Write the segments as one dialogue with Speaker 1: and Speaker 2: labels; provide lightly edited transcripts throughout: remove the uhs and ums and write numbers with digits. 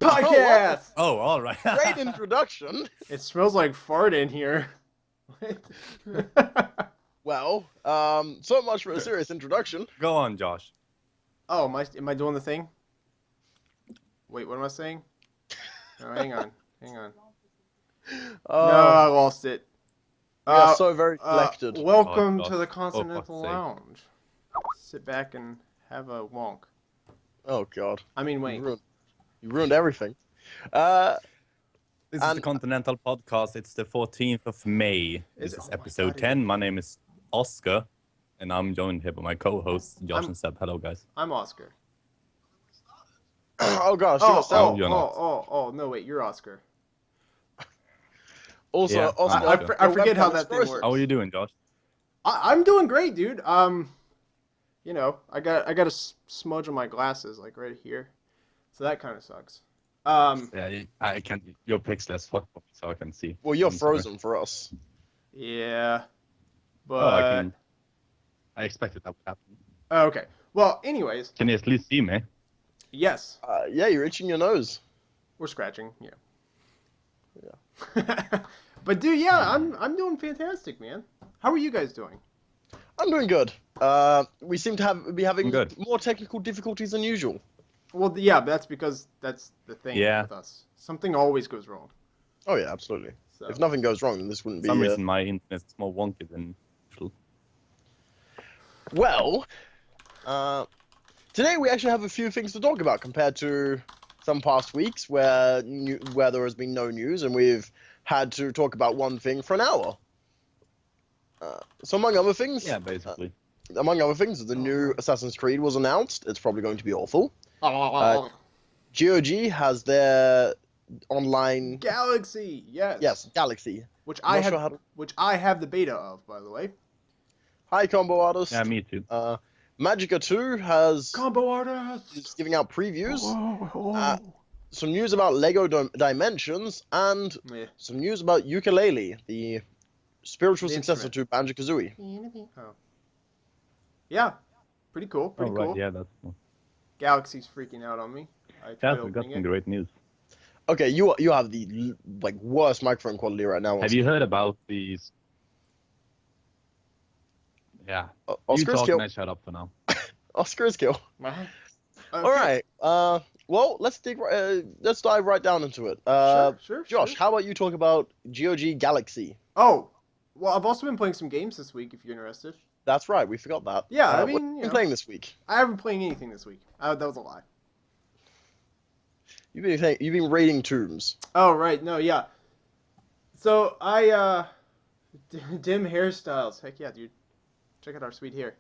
Speaker 1: Podcast!
Speaker 2: Oh, all right.
Speaker 3: Great introduction.
Speaker 1: It smells like fart in here.
Speaker 3: Well, so much for a serious introduction.
Speaker 2: Go on, Josh.
Speaker 1: Oh, am I doing the thing? Wait, what am I saying? Oh, hang on. No, I lost it.
Speaker 3: We are so very collected.
Speaker 1: Welcome
Speaker 2: Oh,
Speaker 1: to the
Speaker 2: gosh.
Speaker 1: Continental
Speaker 2: Oh, fuck's sake.
Speaker 1: Lounge. Sit back and have a wonk.
Speaker 3: Oh god,
Speaker 1: I mean, wait.
Speaker 3: you ruined everything.
Speaker 2: This is the Continental Podcast. It's the 14th of May. This is
Speaker 1: Oh my
Speaker 2: episode
Speaker 1: God,
Speaker 2: 10. My name is Oscar, and I'm joined here by my co-host, Josh and Seb. Hello, guys.
Speaker 1: I'm Oscar.
Speaker 3: Oh gosh, you got
Speaker 2: Oh,
Speaker 3: Sal.
Speaker 2: you're not.
Speaker 1: No, wait, you're Oscar.
Speaker 3: Also,
Speaker 2: Yeah,
Speaker 3: Oscar,
Speaker 1: I
Speaker 3: your
Speaker 1: forget how
Speaker 3: webcam
Speaker 1: that thing
Speaker 3: is
Speaker 1: works.
Speaker 2: How are you doing, Josh?
Speaker 1: I'm doing great, dude. You know, I got a smudge on my glasses, like right here, so that kind of sucks.
Speaker 2: Yeah, I can't. Your pixel's hot, so I can see.
Speaker 3: Well, you're
Speaker 2: I'm sorry.
Speaker 3: frozen for us.
Speaker 1: Yeah, but
Speaker 2: Oh, I expected that would happen.
Speaker 1: okay. Well, anyways,
Speaker 2: Can you at least see me?
Speaker 1: yes,
Speaker 3: Yeah, you're itching your nose.
Speaker 1: we're scratching. Yeah. But dude, yeah, I'm doing fantastic, man. How are you guys doing?
Speaker 3: I'm doing good. We seem to be having
Speaker 2: good.
Speaker 3: more technical difficulties than usual.
Speaker 1: Well, yeah, but that's because that's the thing
Speaker 2: Yeah.
Speaker 1: with us. Something always goes wrong.
Speaker 3: Oh yeah, absolutely.
Speaker 1: So.
Speaker 3: If nothing goes wrong, then this wouldn't
Speaker 2: For
Speaker 3: be.
Speaker 2: some reason, my internet's more wonky than usual.
Speaker 3: Well, today we actually have a few things to talk about compared to some past weeks where there has been no news and we've had to talk about one thing for an hour. So among other things,
Speaker 2: Yeah, basically.
Speaker 3: the new Assassin's Creed was announced. It's probably going to be awful. GOG has their online
Speaker 1: Galaxy, yes,
Speaker 3: Galaxy.
Speaker 1: which
Speaker 3: I'm
Speaker 1: I
Speaker 3: not
Speaker 1: have,
Speaker 3: sure how to-
Speaker 1: which I have the beta of, by the way.
Speaker 3: Hi, Combo Artist.
Speaker 2: Yeah, me too.
Speaker 3: Magica 2 is
Speaker 1: Combo artist.
Speaker 3: giving out previews.
Speaker 1: Whoa.
Speaker 3: Some news about Lego Dimensions, and
Speaker 1: Yeah.
Speaker 3: some news about Ukulele, the spiritual
Speaker 1: The
Speaker 3: successor
Speaker 1: instrument.
Speaker 3: to Banjo-Kazooie.
Speaker 1: Oh. Yeah, pretty cool. Pretty
Speaker 2: Oh, right,
Speaker 1: cool.
Speaker 2: yeah, that's.
Speaker 1: Galaxy's freaking out on me. I
Speaker 2: Yeah,
Speaker 1: tried
Speaker 2: we got
Speaker 1: opening
Speaker 2: some
Speaker 1: it.
Speaker 2: great news.
Speaker 3: Okay, you have the worst microphone quality right now.
Speaker 2: Have you heard about these? Yeah. You
Speaker 3: Oscar's
Speaker 2: talk
Speaker 3: kill.
Speaker 2: and I shut up for now.
Speaker 3: Oscar's kill.
Speaker 1: Okay.
Speaker 3: All right. Well, let's dive right down into it.
Speaker 1: Sure.
Speaker 3: Josh, how about you talk about GOG Galaxy?
Speaker 1: Oh, well, I've also been playing some games this week. If you're interested.
Speaker 3: That's right, we forgot that.
Speaker 1: Yeah, I
Speaker 3: what
Speaker 1: mean,
Speaker 3: have
Speaker 1: you
Speaker 3: you been
Speaker 1: know.
Speaker 3: playing this week?
Speaker 1: I haven't played anything this week. That was a lie.
Speaker 3: You've been raiding tombs.
Speaker 1: Oh right, no, yeah. So I dim hairstyles. Heck yeah, dude. Check out our sweet hair.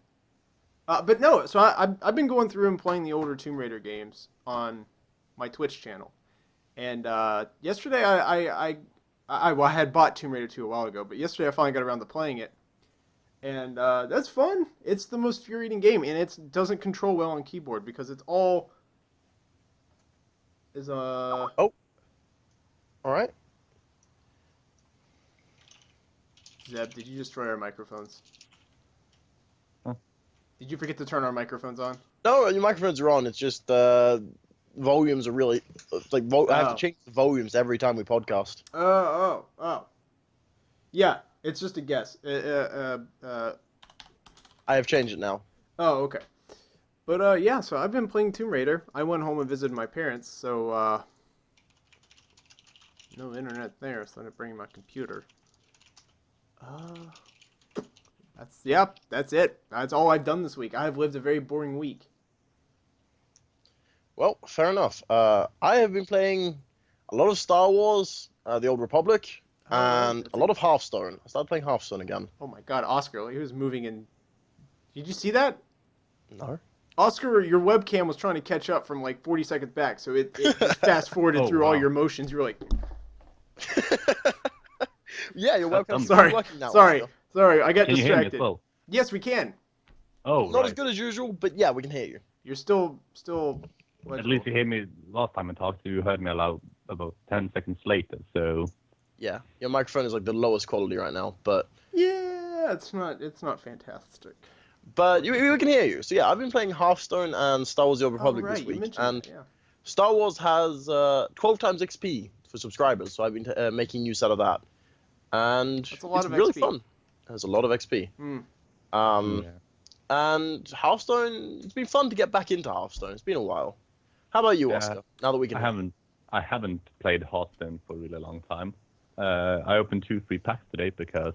Speaker 1: But no, so I've been going through and playing the older Tomb Raider games on my Twitch channel, and yesterday I had bought Tomb Raider 2 a while ago, but yesterday I finally got around to playing it, and that's fun. It's the most infuriating game, and it doesn't control well on keyboard because it's all is
Speaker 3: All right.
Speaker 1: Zeb, did you destroy our microphones?
Speaker 2: Huh?
Speaker 1: Did you forget to turn our microphones on?
Speaker 3: No, your microphones are on. It's just volumes are really I have to change the volumes every time we podcast.
Speaker 1: Oh. Yeah, it's just a guess.
Speaker 3: I have changed it now.
Speaker 1: Oh, okay. But yeah, so I've been playing Tomb Raider. I went home and visited my parents, so no internet there, so I didn't bring my computer. That's it. That's all I've done this week. I have lived a very boring week.
Speaker 3: Well, fair enough. I have been playing a lot of Star Wars, The Old Republic, and a lot of Hearthstone. I started playing Hearthstone again.
Speaker 1: Oh my God, Oscar, he was moving in. Did you see that?
Speaker 3: No.
Speaker 1: Oscar, your webcam was trying to catch up from like 40 seconds back, so it fast forwarded
Speaker 2: Oh,
Speaker 1: through all
Speaker 2: wow.
Speaker 1: your motions. You were like,
Speaker 3: Yeah, your webcam's
Speaker 1: sorry,
Speaker 3: working now.
Speaker 1: sorry,
Speaker 3: Oscar.
Speaker 1: sorry, I got
Speaker 2: Can you hear me
Speaker 1: distracted.
Speaker 2: as well?
Speaker 1: Yes, we can.
Speaker 2: Oh,
Speaker 3: Not
Speaker 2: right.
Speaker 3: as good as usual, but yeah, we can hear you.
Speaker 1: You're still.
Speaker 2: At least you hear me last time I talked to you. You heard me about 10 seconds later, so...
Speaker 3: Yeah, your microphone is like the lowest quality right now, but
Speaker 1: Yeah, it's not fantastic.
Speaker 3: we can hear you. So yeah, I've been playing Hearthstone and Star Wars: The Old Republic
Speaker 1: right,
Speaker 3: this
Speaker 1: you
Speaker 3: week,
Speaker 1: mentioned
Speaker 3: and
Speaker 1: that, yeah.
Speaker 3: Star Wars has 12 times XP for subscribers, so I've been making use out of that, and
Speaker 1: That's a lot
Speaker 3: it's
Speaker 1: of
Speaker 3: really
Speaker 1: XP.
Speaker 3: fun. There's a lot of XP.
Speaker 1: Mm.
Speaker 3: And Hearthstone, it's been fun to get back into Hearthstone. It's been a while. How about you,
Speaker 2: Yeah,
Speaker 3: Oscar? Now that we can.
Speaker 2: I haven't played Hearthstone for a really long time. I opened 2 free packs today because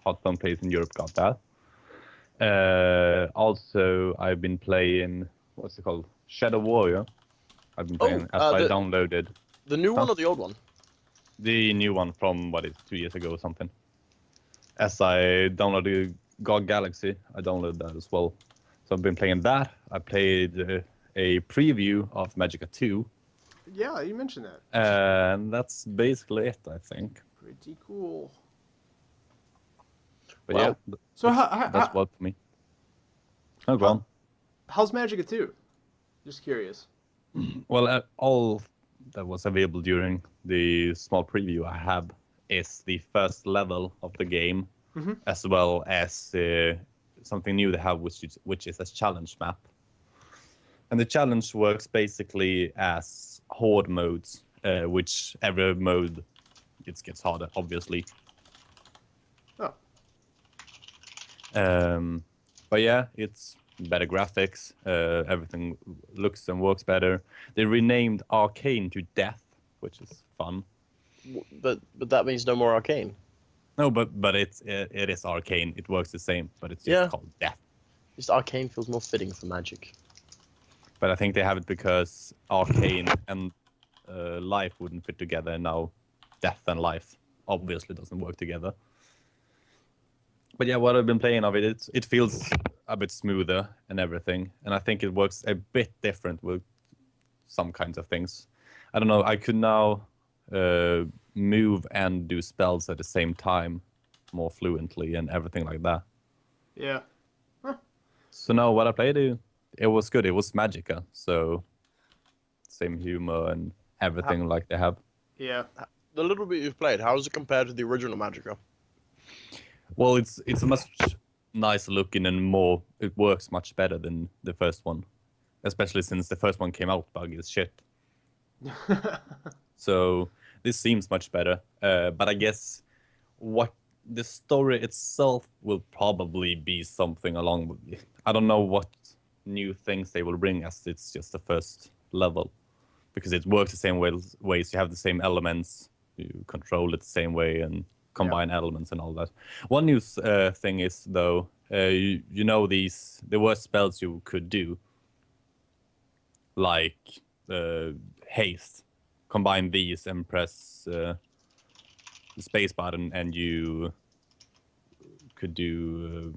Speaker 2: Hearthstone plays in Europe got that. Also, I've been playing, what's it called? Shadow Warrior. I've been playing as I downloaded.
Speaker 3: The new one or the old one?
Speaker 2: The new one from, 2 years ago or something. As I downloaded God Galaxy, I downloaded that as well. So I've been playing that. I played a preview of Magicka 2.
Speaker 1: Yeah, you mentioned that.
Speaker 2: And that's basically it, I think.
Speaker 1: Pretty cool.
Speaker 2: But
Speaker 3: Well,
Speaker 2: yeah,
Speaker 1: So
Speaker 2: that's what for me. Oh, go on.
Speaker 1: how's Magicka 2? Just curious.
Speaker 2: Well, all that was available during the small preview I have is the first level of the game, as well as something new they have, which is a challenge map. And the challenge works basically as horde modes, which every mode it gets harder, obviously.
Speaker 1: Oh.
Speaker 2: But yeah, it's better graphics. Everything looks and works better. They renamed Arcane to Death, which is fun.
Speaker 3: But that means no more Arcane.
Speaker 2: No, but it is Arcane. It works the same, but it's just called Death.
Speaker 3: Just Arcane feels more fitting for Magic.
Speaker 2: But I think they have it because Arcane and Life wouldn't fit together, and now Death and Life obviously doesn't work together. But yeah, what I've been playing of it feels a bit smoother and everything, and I think it works a bit different with some kinds of things. I don't know. I could now move and do spells at the same time more fluently and everything like that.
Speaker 1: Yeah. Huh.
Speaker 2: So now what I played, it was good. It was Magicka, so same humor and everything like they have.
Speaker 1: Yeah.
Speaker 3: The little bit you've played, how does it compare to the original Magicka?
Speaker 2: Well, it's a much nicer looking and more. It works much better than the first one, especially since the first one came out buggy as shit. So this seems much better. But I guess what the story itself will probably be something along with. I don't know what new things they will bring, as it's just the first level, because it works the same ways. You have the same elements, you control it the same way, and combine elements and all that. One new thing is though, you know, there were spells you could do, like haste. Combine these and press the space button, and you could do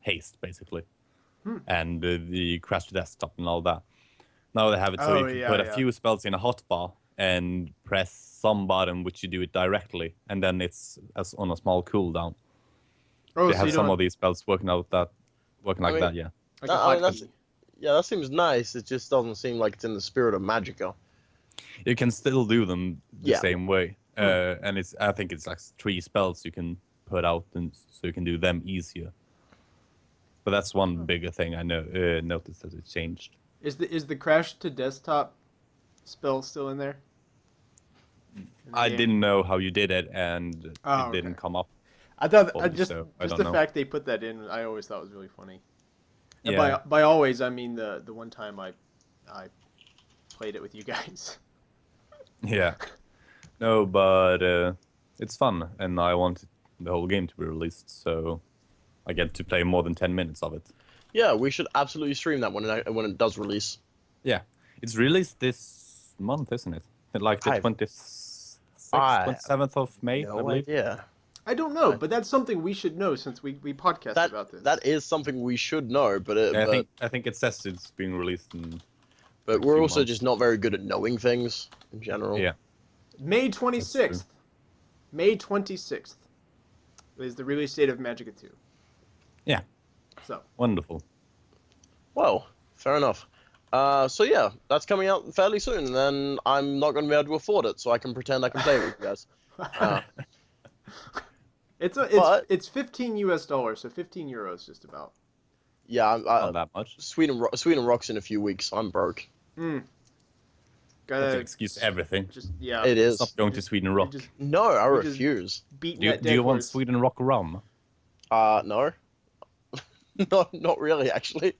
Speaker 2: haste basically, and the crash to desktop and all that. Now they have it so you can put a few spells in a hotbar and press some button, which you do it directly, and then it's on a small cooldown.
Speaker 1: Oh,
Speaker 2: they have some of these spells working like that. Yeah.
Speaker 3: That seems nice. It just doesn't seem like it's in the spirit of Magicka.
Speaker 2: You can still do them the same way, and I think it's like 3 spells you can put out, and so you can do them easier. But that's one bigger thing I noticed that it changed.
Speaker 1: Is the crash to desktop spell still in there?
Speaker 2: I didn't know how you did it, and it didn't come up.
Speaker 1: I thought
Speaker 2: just
Speaker 1: the fact they put that in, I always thought was really funny. And
Speaker 2: Yeah.
Speaker 1: by always, I mean the one time I played it with you guys.
Speaker 2: Yeah. No, but it's fun, and I want the whole game to be released, so I get to play more than 10 minutes of it.
Speaker 3: Yeah, we should absolutely stream that when it does release.
Speaker 2: Yeah. It's released this month, isn't it? Like the 26th, 27th of May, I believe.
Speaker 3: Yeah.
Speaker 1: I don't know, but that's something we should know since we podcast about this.
Speaker 3: That is something we should know, but
Speaker 2: I think it says it's being released in.
Speaker 3: But we're also just not very good at knowing things in general.
Speaker 2: Yeah.
Speaker 1: May 26th. May 26th is the release date of Magicka 2.
Speaker 2: Yeah.
Speaker 1: So.
Speaker 2: Wonderful.
Speaker 3: Well, fair enough. So yeah, that's coming out fairly soon, and then I'm not going to be able to afford it, so I can pretend I can play it with you guys.
Speaker 1: It's $15, so 15 euros just about.
Speaker 3: Yeah,
Speaker 2: Not that much.
Speaker 3: Sweden rocks in a few weeks. I'm broke.
Speaker 1: Mm.
Speaker 2: That's an
Speaker 1: Gotta
Speaker 2: excuse for everything.
Speaker 1: just yeah.
Speaker 3: It is.
Speaker 2: Stop going to Sweden
Speaker 1: You're
Speaker 2: Rock.
Speaker 1: just
Speaker 3: No, I
Speaker 1: You're just-
Speaker 3: refuse.
Speaker 1: beating
Speaker 2: Do you,
Speaker 1: that
Speaker 2: do
Speaker 1: dead
Speaker 2: you want
Speaker 1: horse.
Speaker 2: Sweden Rock rum?
Speaker 3: No. Not really, actually.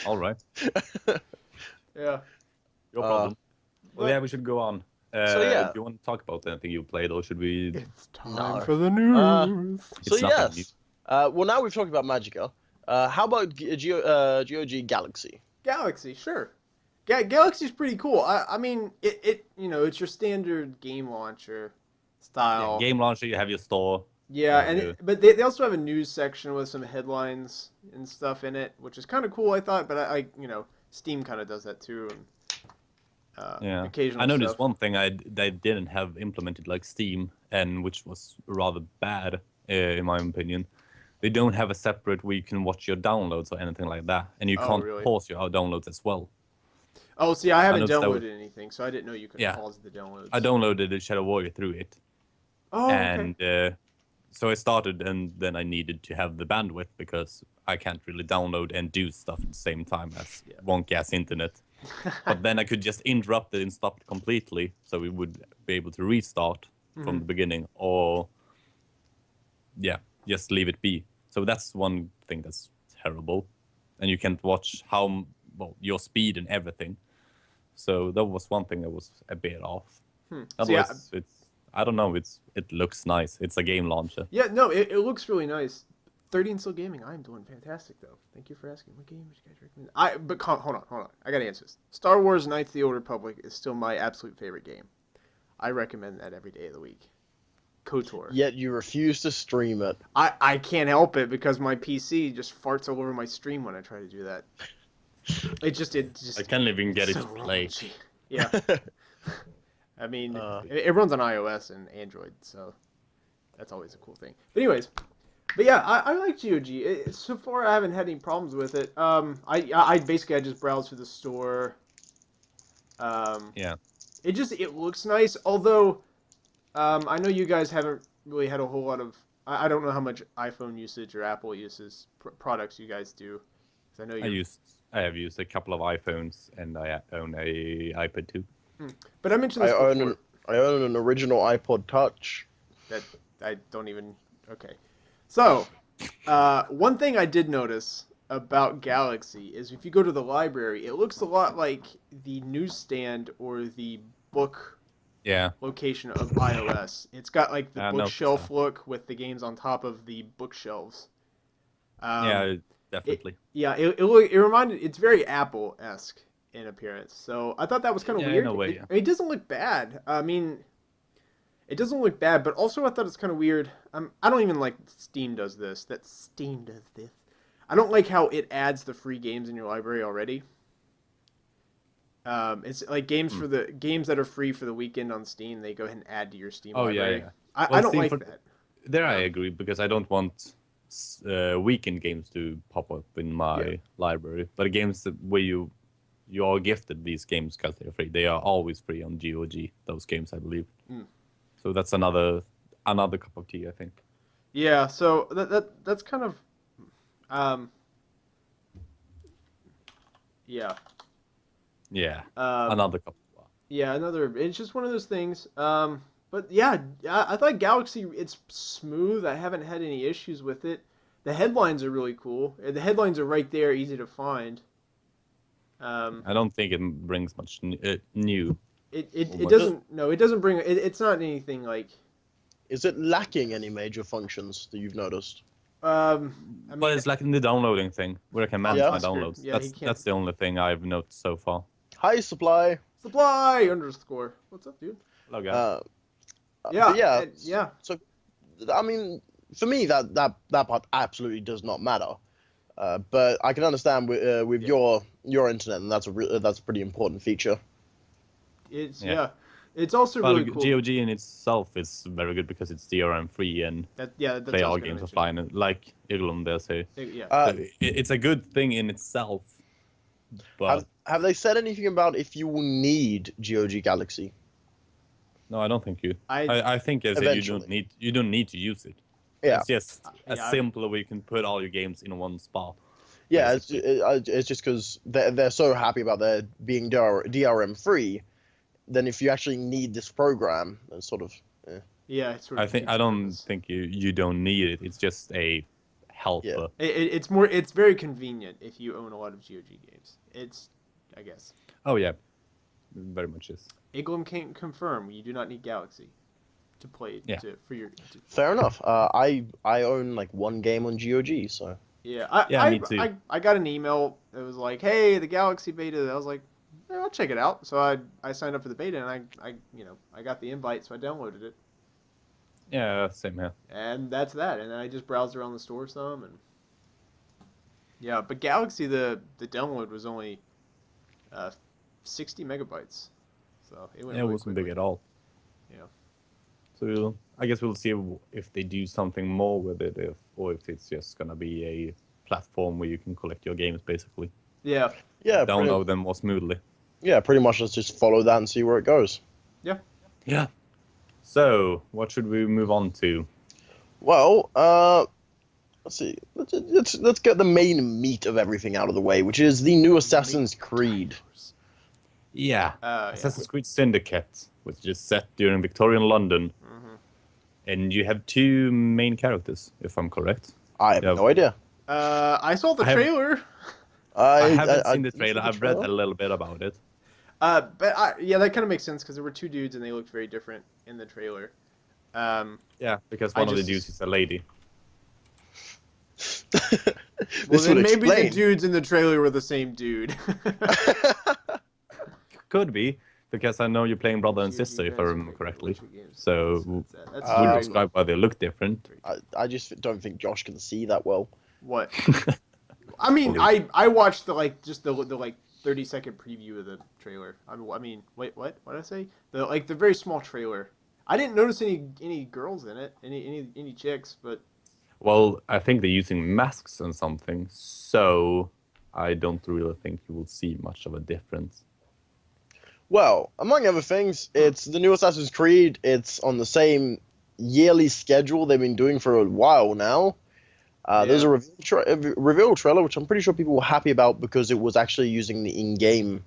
Speaker 2: All right,
Speaker 1: Yeah.
Speaker 2: your
Speaker 3: Uh,
Speaker 2: problem. Well,
Speaker 1: but-
Speaker 2: yeah, we should go on.
Speaker 3: So, yeah.
Speaker 2: Do you want to talk about anything you played, or should we?
Speaker 1: It's time
Speaker 3: No.
Speaker 1: for the news.
Speaker 3: So
Speaker 2: It's nothing
Speaker 3: yes. Well, now we've talked about Magica. How about GOG Galaxy?
Speaker 1: Galaxy, sure. Galaxy's pretty cool. I mean, it it's your standard game launcher style.
Speaker 2: Yeah, game launcher. You have your store.
Speaker 1: Yeah,
Speaker 2: Yeah,
Speaker 1: and
Speaker 2: yeah.
Speaker 1: but they also have a news section with some headlines and stuff in it, which is kind of cool, I thought. But I Steam kind of does that too. And,
Speaker 2: Yeah,
Speaker 1: occasional
Speaker 2: I noticed
Speaker 1: stuff.
Speaker 2: one thing they didn't have implemented like Steam, and which was rather bad in my opinion. They don't have a separate where you can watch your downloads or anything like that, and you
Speaker 1: Oh,
Speaker 2: can't
Speaker 1: really?
Speaker 2: pause your downloads as well.
Speaker 1: Oh, see, I haven't
Speaker 2: noticed that
Speaker 1: downloaded anything, so I didn't know you could
Speaker 2: Yeah.
Speaker 1: pause the downloads.
Speaker 2: I downloaded the Shadow Warrior through it,
Speaker 1: Oh, okay.
Speaker 2: and so I started, and then I needed to have the bandwidth because I can't really download and do stuff at the same time as
Speaker 1: Yeah.
Speaker 2: wonky ass internet. But then I could just interrupt it and stop it completely, so we would be able to restart from the beginning, or just leave it be. So that's one thing that's terrible, and you can't watch your speed and everything. So that was one thing that was a bit off.
Speaker 1: So,
Speaker 2: Otherwise, I don't know. It looks nice. It's a game launcher.
Speaker 1: Yeah, no, it looks really nice. 30 and still gaming. I'm doing fantastic though. Thank you for asking. What game would you guys recommend? Hold on. I gotta answer this. Star Wars: Knights of the Old Republic is still my absolute favorite game. I recommend that every day of the week. KOTOR.
Speaker 3: Yet you refuse to stream it.
Speaker 1: I can't help it because my PC just farts all over my stream when I try to do that. It just
Speaker 2: I can't even get it
Speaker 1: so
Speaker 2: to play.
Speaker 1: raunchy. Yeah. I mean,
Speaker 3: Uh.
Speaker 1: it runs on iOS and Android, so that's always a cool thing. But anyways, yeah, I like GOG. So far, I haven't had any problems with it. I basically just browse through the store.
Speaker 2: Yeah.
Speaker 1: It looks nice. Although, I know you guys haven't really had a whole lot of. I don't know how much iPhone usage or Apple uses products you guys do. 'Cause I know
Speaker 2: I have used a couple of iPhones, and I own a iPad too.
Speaker 1: But I mentioned this
Speaker 3: I own
Speaker 1: before.
Speaker 3: I own an original iPod Touch.
Speaker 1: That I don't even. Okay. So, one thing I did notice about Galaxy is if you go to the library, it looks a lot like the newsstand or the book
Speaker 2: Yeah.
Speaker 1: location of iOS. It's got like the
Speaker 2: I noticed
Speaker 1: bookshelf
Speaker 2: that.
Speaker 1: look with the games on top of the bookshelves.
Speaker 2: Yeah, definitely.
Speaker 1: Yeah, it reminded. It's very Apple-esque in appearance. So I thought that was kind of
Speaker 2: Yeah, in
Speaker 1: weird.
Speaker 2: a way, yeah.
Speaker 1: It doesn't look bad. I mean, it doesn't look bad, but also I thought it's kind of weird. I don't even like Steam does this. That Steam does this. I don't like how it adds the free games in your library already. It's like games for the games that are free for the weekend on Steam. They go ahead and add to your Steam
Speaker 2: Oh, yeah,
Speaker 1: library.
Speaker 2: yeah.
Speaker 1: I
Speaker 2: Well,
Speaker 1: don't
Speaker 2: Steam
Speaker 1: like
Speaker 2: for-
Speaker 1: that.
Speaker 2: There I agree, because I don't want weekend games to pop up in my library. But games where you are gifted these games because they're free. They are always free on GOG. Those games, I believe.
Speaker 1: Mm.
Speaker 2: So that's another cup of tea, I think.
Speaker 1: Yeah, so that's kind of, yeah.
Speaker 2: Yeah,
Speaker 1: Um,
Speaker 2: another cup.
Speaker 1: Yeah, it's just one of those things. But yeah, I thought Galaxy, it's smooth. I haven't had any issues with it. The headlines are really cool. The headlines are right there, easy to find.
Speaker 2: I don't think it brings much new.
Speaker 1: It
Speaker 2: much.
Speaker 1: doesn't. No, it doesn't bring. It's not anything like.
Speaker 3: Is it lacking any major functions that you've noticed?
Speaker 1: I mean,
Speaker 2: But it's like in the downloading thing, where I can manage
Speaker 3: Yeah.
Speaker 2: my downloads.
Speaker 1: Yeah, he can't-
Speaker 2: That's the only thing I've noticed so far.
Speaker 3: Hi, Supply.
Speaker 1: supply _ What's up, dude?
Speaker 2: Hello, guys.
Speaker 1: Yeah,
Speaker 3: but yeah.
Speaker 1: yeah.
Speaker 3: So, I mean, for me, that part absolutely does not matter. But I can understand with your internet, and that's a pretty important feature.
Speaker 1: It's
Speaker 2: Yeah.
Speaker 1: It's also
Speaker 2: Well,
Speaker 1: really cool.
Speaker 2: GOG in itself is very good because it's DRM free and
Speaker 1: That's
Speaker 2: play
Speaker 1: what I
Speaker 2: all
Speaker 1: was gonna
Speaker 2: games
Speaker 1: mention.
Speaker 2: offline. And like Irlund there say,
Speaker 1: Yeah.
Speaker 2: it's a good thing in itself. But
Speaker 3: Have they said anything about if you will need GOG Galaxy?
Speaker 2: no, I don't think you.
Speaker 1: I
Speaker 2: I think they say
Speaker 3: Eventually.
Speaker 2: you don't need to use it.
Speaker 3: Yeah.
Speaker 2: It's just as
Speaker 1: yeah, I-
Speaker 2: simple where you can put all your games in one spot.
Speaker 3: Yeah,
Speaker 2: basically.
Speaker 3: it's just because they're so happy about their being DRM free. Then if you actually need this program, it's sort of
Speaker 1: Yeah, it sort
Speaker 2: I
Speaker 1: of
Speaker 2: think
Speaker 1: defeats
Speaker 2: I
Speaker 1: the
Speaker 2: don't
Speaker 1: purpose.
Speaker 2: think you don't need it. It's just a
Speaker 3: yeah.
Speaker 2: helper.
Speaker 1: It's very convenient if you own a lot of GOG games. It's, I guess.
Speaker 2: Oh yeah, very much is.
Speaker 1: Iglum can't confirm you do not need Galaxy to play
Speaker 2: Yeah.
Speaker 1: for your.
Speaker 3: Fair enough. I own like one game on GOG, so
Speaker 1: Yeah,
Speaker 2: Yeah, me too.
Speaker 1: I got an email that was like, "Hey, the Galaxy beta." I was like, "Yeah, I'll check it out." So I signed up for the beta and I got the invite, so I downloaded it,
Speaker 2: Yeah, same here.
Speaker 1: and that's that. And then I just browsed around the store some, and yeah, but Galaxy the download was only 60 megabytes, so it went
Speaker 2: Yeah, it
Speaker 1: really
Speaker 2: wasn't
Speaker 1: quickly.
Speaker 2: big at all.
Speaker 1: Yeah.
Speaker 2: So I guess we'll see if they do something more with it, or if it's just gonna be a platform where you can collect your games, basically.
Speaker 1: Yeah.
Speaker 3: yeah,
Speaker 2: Download them more smoothly.
Speaker 3: pretty much let's just follow that and see where it goes.
Speaker 2: Yeah. So what should we move on to?
Speaker 3: Well, let's see. Let's get the main meat of everything out of the way, which is the new Assassin's Creed.
Speaker 2: Yeah,
Speaker 1: Yeah.
Speaker 2: Assassin's Creed Syndicate, which is set during Victorian London,
Speaker 1: Mhm.
Speaker 2: and you have two main characters, if I'm correct.
Speaker 3: I have
Speaker 2: Yeah.
Speaker 3: no idea.
Speaker 1: I saw the
Speaker 2: I have-
Speaker 1: trailer.
Speaker 2: I haven't seen the
Speaker 3: didn't see
Speaker 2: trailer.
Speaker 3: the
Speaker 2: I've read
Speaker 3: trailer.
Speaker 2: a little bit about it.
Speaker 1: But yeah, that kind of makes sense because there were two dudes and they looked very different in the trailer.
Speaker 2: Yeah, because
Speaker 1: I
Speaker 2: one of the
Speaker 1: just-
Speaker 2: dudes is a lady.
Speaker 1: Well,
Speaker 3: This
Speaker 1: then
Speaker 3: would
Speaker 1: maybe the
Speaker 3: explain.
Speaker 1: dudes in the trailer were the same dude.
Speaker 2: Could be, because I know you're playing brother and sister, if I remember correctly. So
Speaker 1: That's
Speaker 2: would
Speaker 3: Um,
Speaker 2: describe why they look different.
Speaker 3: I just don't think Josh can see that well.
Speaker 1: what? I mean, I watched the like 30-second preview of the trailer. I mean, wait, what? What did I say? The very small trailer. I didn't notice any girls in it, any chicks, but
Speaker 2: Well, I think they're using masks and something, so I don't really think you will see much of a difference.
Speaker 3: Well, among other things, it's the new Assassin's Creed. It's on the same yearly schedule they've been doing for a while now. There's a reveal trailer, which I'm pretty sure people were happy about because it was actually using the in-game,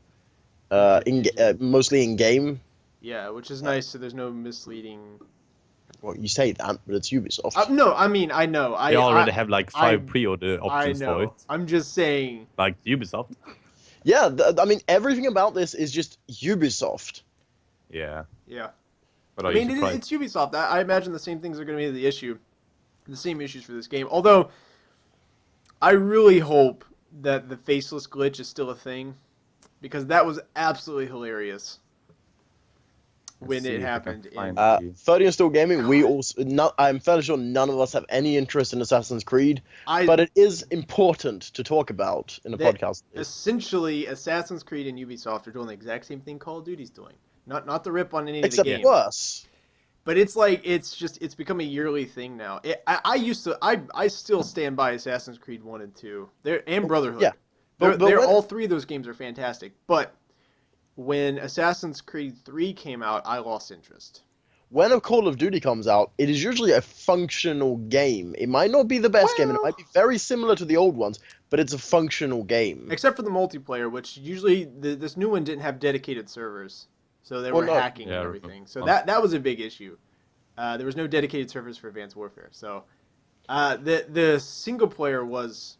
Speaker 3: mostly in-game.
Speaker 1: yeah, which is nice. So there's no misleading.
Speaker 3: Well, you say that, but it's Ubisoft.
Speaker 1: No, I mean I know.
Speaker 2: They already
Speaker 1: I,
Speaker 2: have like
Speaker 1: I-
Speaker 2: 5 pre-order
Speaker 1: I
Speaker 2: options for
Speaker 1: know.
Speaker 2: it,
Speaker 1: I'm just saying.
Speaker 2: like Ubisoft.
Speaker 3: Yeah, I mean, everything about this is just Ubisoft.
Speaker 2: Yeah,
Speaker 1: Yeah.
Speaker 2: but
Speaker 1: I
Speaker 2: are
Speaker 1: mean,
Speaker 2: you surprised?
Speaker 1: it's Ubisoft. I imagine the same things are going to be the issue, the same issues for this game. Although, I really hope that the faceless glitch is still a thing, because that was absolutely hilarious when
Speaker 2: Let's see
Speaker 1: it
Speaker 2: if I can
Speaker 1: happened.
Speaker 2: find
Speaker 1: In,
Speaker 3: 30 and Still Gaming, we also, I'm fairly sure none of us have any interest in Assassin's Creed, but it is important to talk about in a
Speaker 1: That-
Speaker 3: podcast.
Speaker 1: essentially, Assassin's Creed and Ubisoft are doing the exact same thing Call of Duty's doing. Not the rip on any
Speaker 3: Except
Speaker 1: of the games.
Speaker 3: worse.
Speaker 1: But it's like it's become a yearly thing now. I still stand by Assassin's Creed 1 and 2. And Brotherhood.
Speaker 3: Yeah. But when-
Speaker 1: all three of those games are fantastic. But when Assassin's Creed 3 came out, I lost interest.
Speaker 3: When a Call of Duty comes out, it is usually a functional game. It might not be the best game, and it
Speaker 1: Well-
Speaker 3: might be very similar to the old ones, but it's a functional game.
Speaker 1: Except for the multiplayer, which usually this new one didn't have dedicated servers. So they
Speaker 3: Well,
Speaker 1: were
Speaker 3: no.
Speaker 1: hacking
Speaker 2: Yeah,
Speaker 1: and everything. So
Speaker 2: um,
Speaker 1: that was a big issue. There was no dedicated servers for Advanced Warfare. So the single player was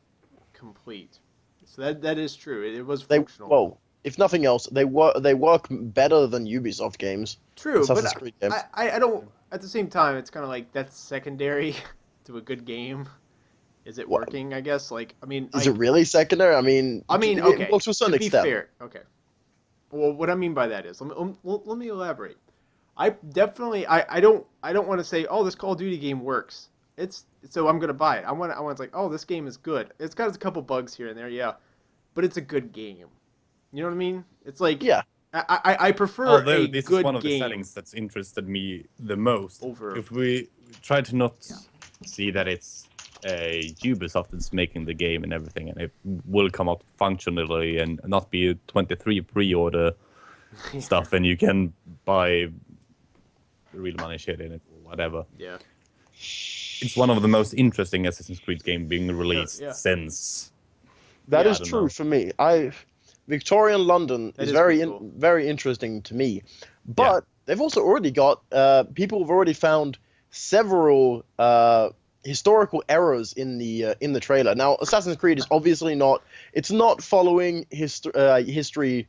Speaker 1: complete. So that is true. It was functional.
Speaker 3: Well, if nothing else, they work better than Ubisoft games.
Speaker 1: True,
Speaker 3: Assassin's
Speaker 1: but
Speaker 3: Creed games.
Speaker 1: I don't. At the same time, it's kind of like that's secondary to a good game. Is it
Speaker 3: What?
Speaker 1: working? I guess. Like, I mean,
Speaker 3: Is it really secondary? I mean,
Speaker 1: okay.
Speaker 3: it works to a certain
Speaker 1: to be
Speaker 3: extent.
Speaker 1: fair, okay. Well, what I mean by that is, let me elaborate. I definitely, I don't want to say, oh, this Call of Duty game works. So I'm gonna buy it. I want it's like, oh, this game is good. It's got a couple bugs here and there, yeah, but it's a good game. You know what I mean? It's like,
Speaker 3: Yeah.
Speaker 1: I prefer
Speaker 2: Although
Speaker 1: a
Speaker 2: this
Speaker 1: good
Speaker 2: is one of the
Speaker 1: game
Speaker 2: settings that's interested me the most.
Speaker 1: over.
Speaker 2: If we try to not see that it's Ubisoft that's making the game and everything, and it will come out functionally and not be a 23 pre-order stuff, and you can buy real money shit in it or whatever.
Speaker 1: Yeah.
Speaker 2: It's one of the most interesting Assassin's Creed game being released
Speaker 1: yeah.
Speaker 2: since
Speaker 3: That
Speaker 2: Yeah,
Speaker 3: is
Speaker 2: I don't
Speaker 3: true
Speaker 2: know.
Speaker 3: for me. Victorian London
Speaker 1: That
Speaker 3: is
Speaker 1: is
Speaker 3: very
Speaker 1: pretty cool.
Speaker 3: very interesting to me, but they've also already got people have already found several historical errors in the trailer. Now, Assassin's Creed is obviously not it's not following history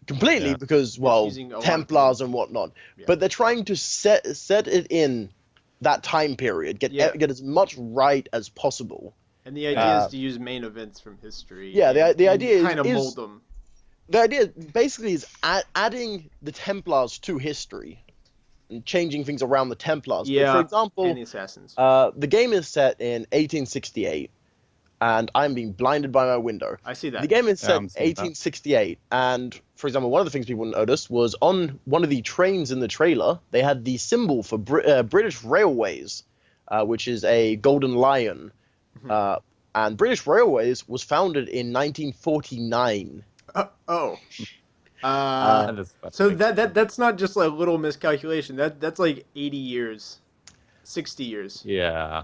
Speaker 3: completely
Speaker 2: Yeah.
Speaker 3: because,
Speaker 1: It's
Speaker 3: well,
Speaker 1: using a lot of
Speaker 3: Templars
Speaker 1: cool-
Speaker 3: and whatnot,
Speaker 1: Yeah.
Speaker 3: but they're trying to set it in that time period,
Speaker 1: Yeah.
Speaker 3: get as much right as possible.
Speaker 1: And the idea is to use main events from history.
Speaker 3: Yeah, the
Speaker 1: and
Speaker 3: idea
Speaker 1: kind of
Speaker 3: is
Speaker 1: mold them.
Speaker 3: the idea basically is adding the Templars to history and changing things around the Templars. But for
Speaker 1: Yeah, and
Speaker 3: example,
Speaker 1: the assassins.
Speaker 3: the game is set in 1868, and I'm being blinded by my window.
Speaker 1: I see that.
Speaker 3: The game is
Speaker 2: Yeah,
Speaker 3: set
Speaker 2: I'm seeing that.
Speaker 3: 1868, and for example, one of the things people noticed was on one of the trains in the trailer, they had the symbol for British Railways, which is a golden lion.
Speaker 1: Mhm.
Speaker 3: And British Railways was founded in 1949.
Speaker 1: Oh.
Speaker 2: And it's about
Speaker 1: So
Speaker 2: six.
Speaker 1: that's not just like a little miscalculation. That's like 80 years, 60 years.
Speaker 2: Yeah.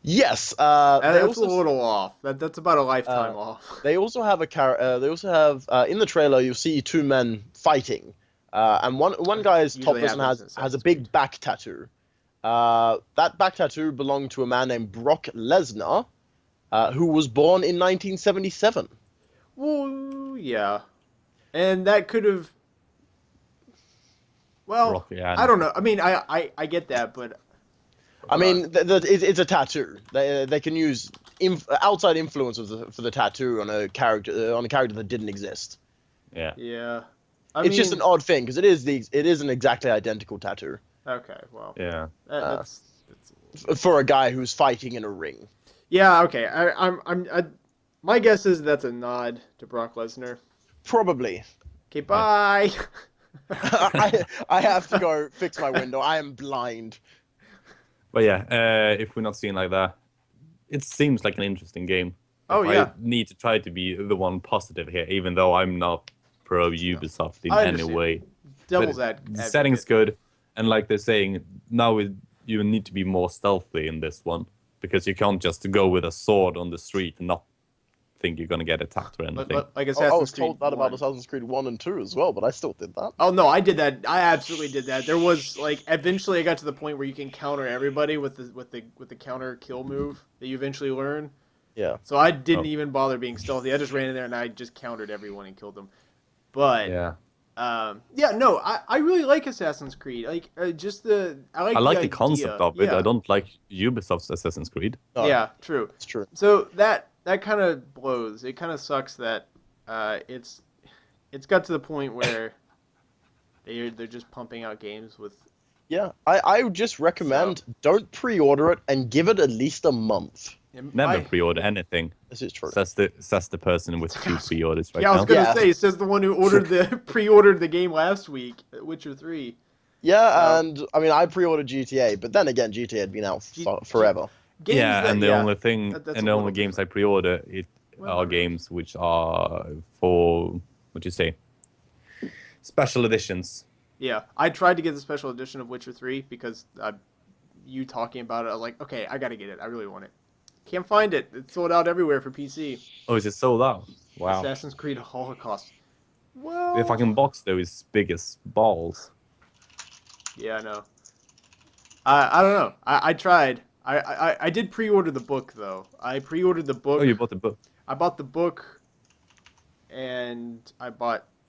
Speaker 3: Yes,
Speaker 1: That's a little off. That's about a lifetime off.
Speaker 3: they also have they also have in the trailer you'll see two men fighting, and one guy is
Speaker 1: Usually
Speaker 3: topless and
Speaker 1: happens in
Speaker 3: has a
Speaker 1: Assassin's
Speaker 3: big
Speaker 1: Creed.
Speaker 3: back tattoo. That back tattoo belonged to a man named Brock Lesnar, who was born in 1977.
Speaker 1: Well, yeah, and that could have. Well,
Speaker 2: Rocky, yeah,
Speaker 1: I don't know. I mean, I get that, but
Speaker 3: I mean, it's a tattoo. They can use outside influence for the tattoo on a character that didn't exist.
Speaker 2: Yeah.
Speaker 1: yeah,
Speaker 3: It's just an odd thing because it is an exactly identical tattoo
Speaker 1: Okay, well,
Speaker 2: Yeah.
Speaker 1: that's
Speaker 3: for a guy who's fighting in a ring.
Speaker 1: yeah. Okay, my guess is that's a nod to Brock Lesnar.
Speaker 3: Probably.
Speaker 1: Okay, bye.
Speaker 3: I have to go fix my window. I am blind.
Speaker 2: But yeah, if we're not seeing like that, it seems like an interesting game.
Speaker 1: Oh,
Speaker 2: If
Speaker 1: yeah.
Speaker 2: I need to try to be the one positive here, even though I'm not pro Ubisoft in
Speaker 1: I
Speaker 2: any
Speaker 1: understand.
Speaker 2: way.
Speaker 1: Devil's
Speaker 2: But
Speaker 1: advocate.
Speaker 2: the setting's good, and like they're saying, now you need to be more stealthy in this one because you can't just go with a sword on the street and not think you're gonna get attacked or anything.
Speaker 1: Like
Speaker 3: I
Speaker 1: Assassin's
Speaker 3: was told
Speaker 1: Creed
Speaker 3: that about
Speaker 1: 1.
Speaker 3: Assassin's Creed 1 and 2 as well, but I still did that.
Speaker 1: Oh no, I did that. I absolutely did that. There was like eventually I got to the point where you can counter everybody with the counter kill move that you eventually learn.
Speaker 3: Yeah.
Speaker 1: So I didn't
Speaker 2: Oh.
Speaker 1: even bother being stealthy. I just ran in there and I just countered everyone and killed them. But
Speaker 2: Yeah,
Speaker 1: no, I really like Assassin's Creed. Like just I
Speaker 2: I like the
Speaker 1: idea.
Speaker 2: concept of it.
Speaker 1: Yeah.
Speaker 2: I don't like Ubisoft's Assassin's Creed.
Speaker 3: No,
Speaker 1: Yeah, true.
Speaker 3: it's true.
Speaker 1: So that kind of blows. It kind of sucks that it's got to the point where they're just pumping out games with.
Speaker 3: Yeah, I would just recommend don't pre-order it and give it at least a month.
Speaker 2: Never pre-order anything.
Speaker 3: This is true.
Speaker 2: Says the person with 2 pre-orders right
Speaker 1: Yeah, I was
Speaker 2: now.
Speaker 1: gonna
Speaker 3: Yeah.
Speaker 1: say, says the one who pre-ordered the game last week, Witcher 3.
Speaker 3: Yeah,
Speaker 1: So-
Speaker 3: and I mean I pre-ordered GTA, but then again GTA had been out forever.
Speaker 1: Games
Speaker 2: Yeah,
Speaker 1: that-
Speaker 2: and the only thing,
Speaker 1: that's
Speaker 2: and
Speaker 1: a
Speaker 2: the
Speaker 1: little
Speaker 2: only games
Speaker 1: different.
Speaker 2: I pre-order
Speaker 1: Well,
Speaker 2: are games which are for what you say, special editions.
Speaker 1: Yeah, I tried to get the special edition of Witcher 3 because you talking about it, I was like, okay, I gotta get it. I really want it. Can't find it. It's sold out everywhere for PC.
Speaker 2: Oh, is it sold out? Wow.
Speaker 1: Assassin's Creed Holocaust. Well,
Speaker 2: The fucking box though is big as balls.
Speaker 1: yeah, I know. I don't know. I tried. I did pre-order the book though. I pre-ordered the book.
Speaker 2: Oh, you bought the book.
Speaker 1: I bought the book, and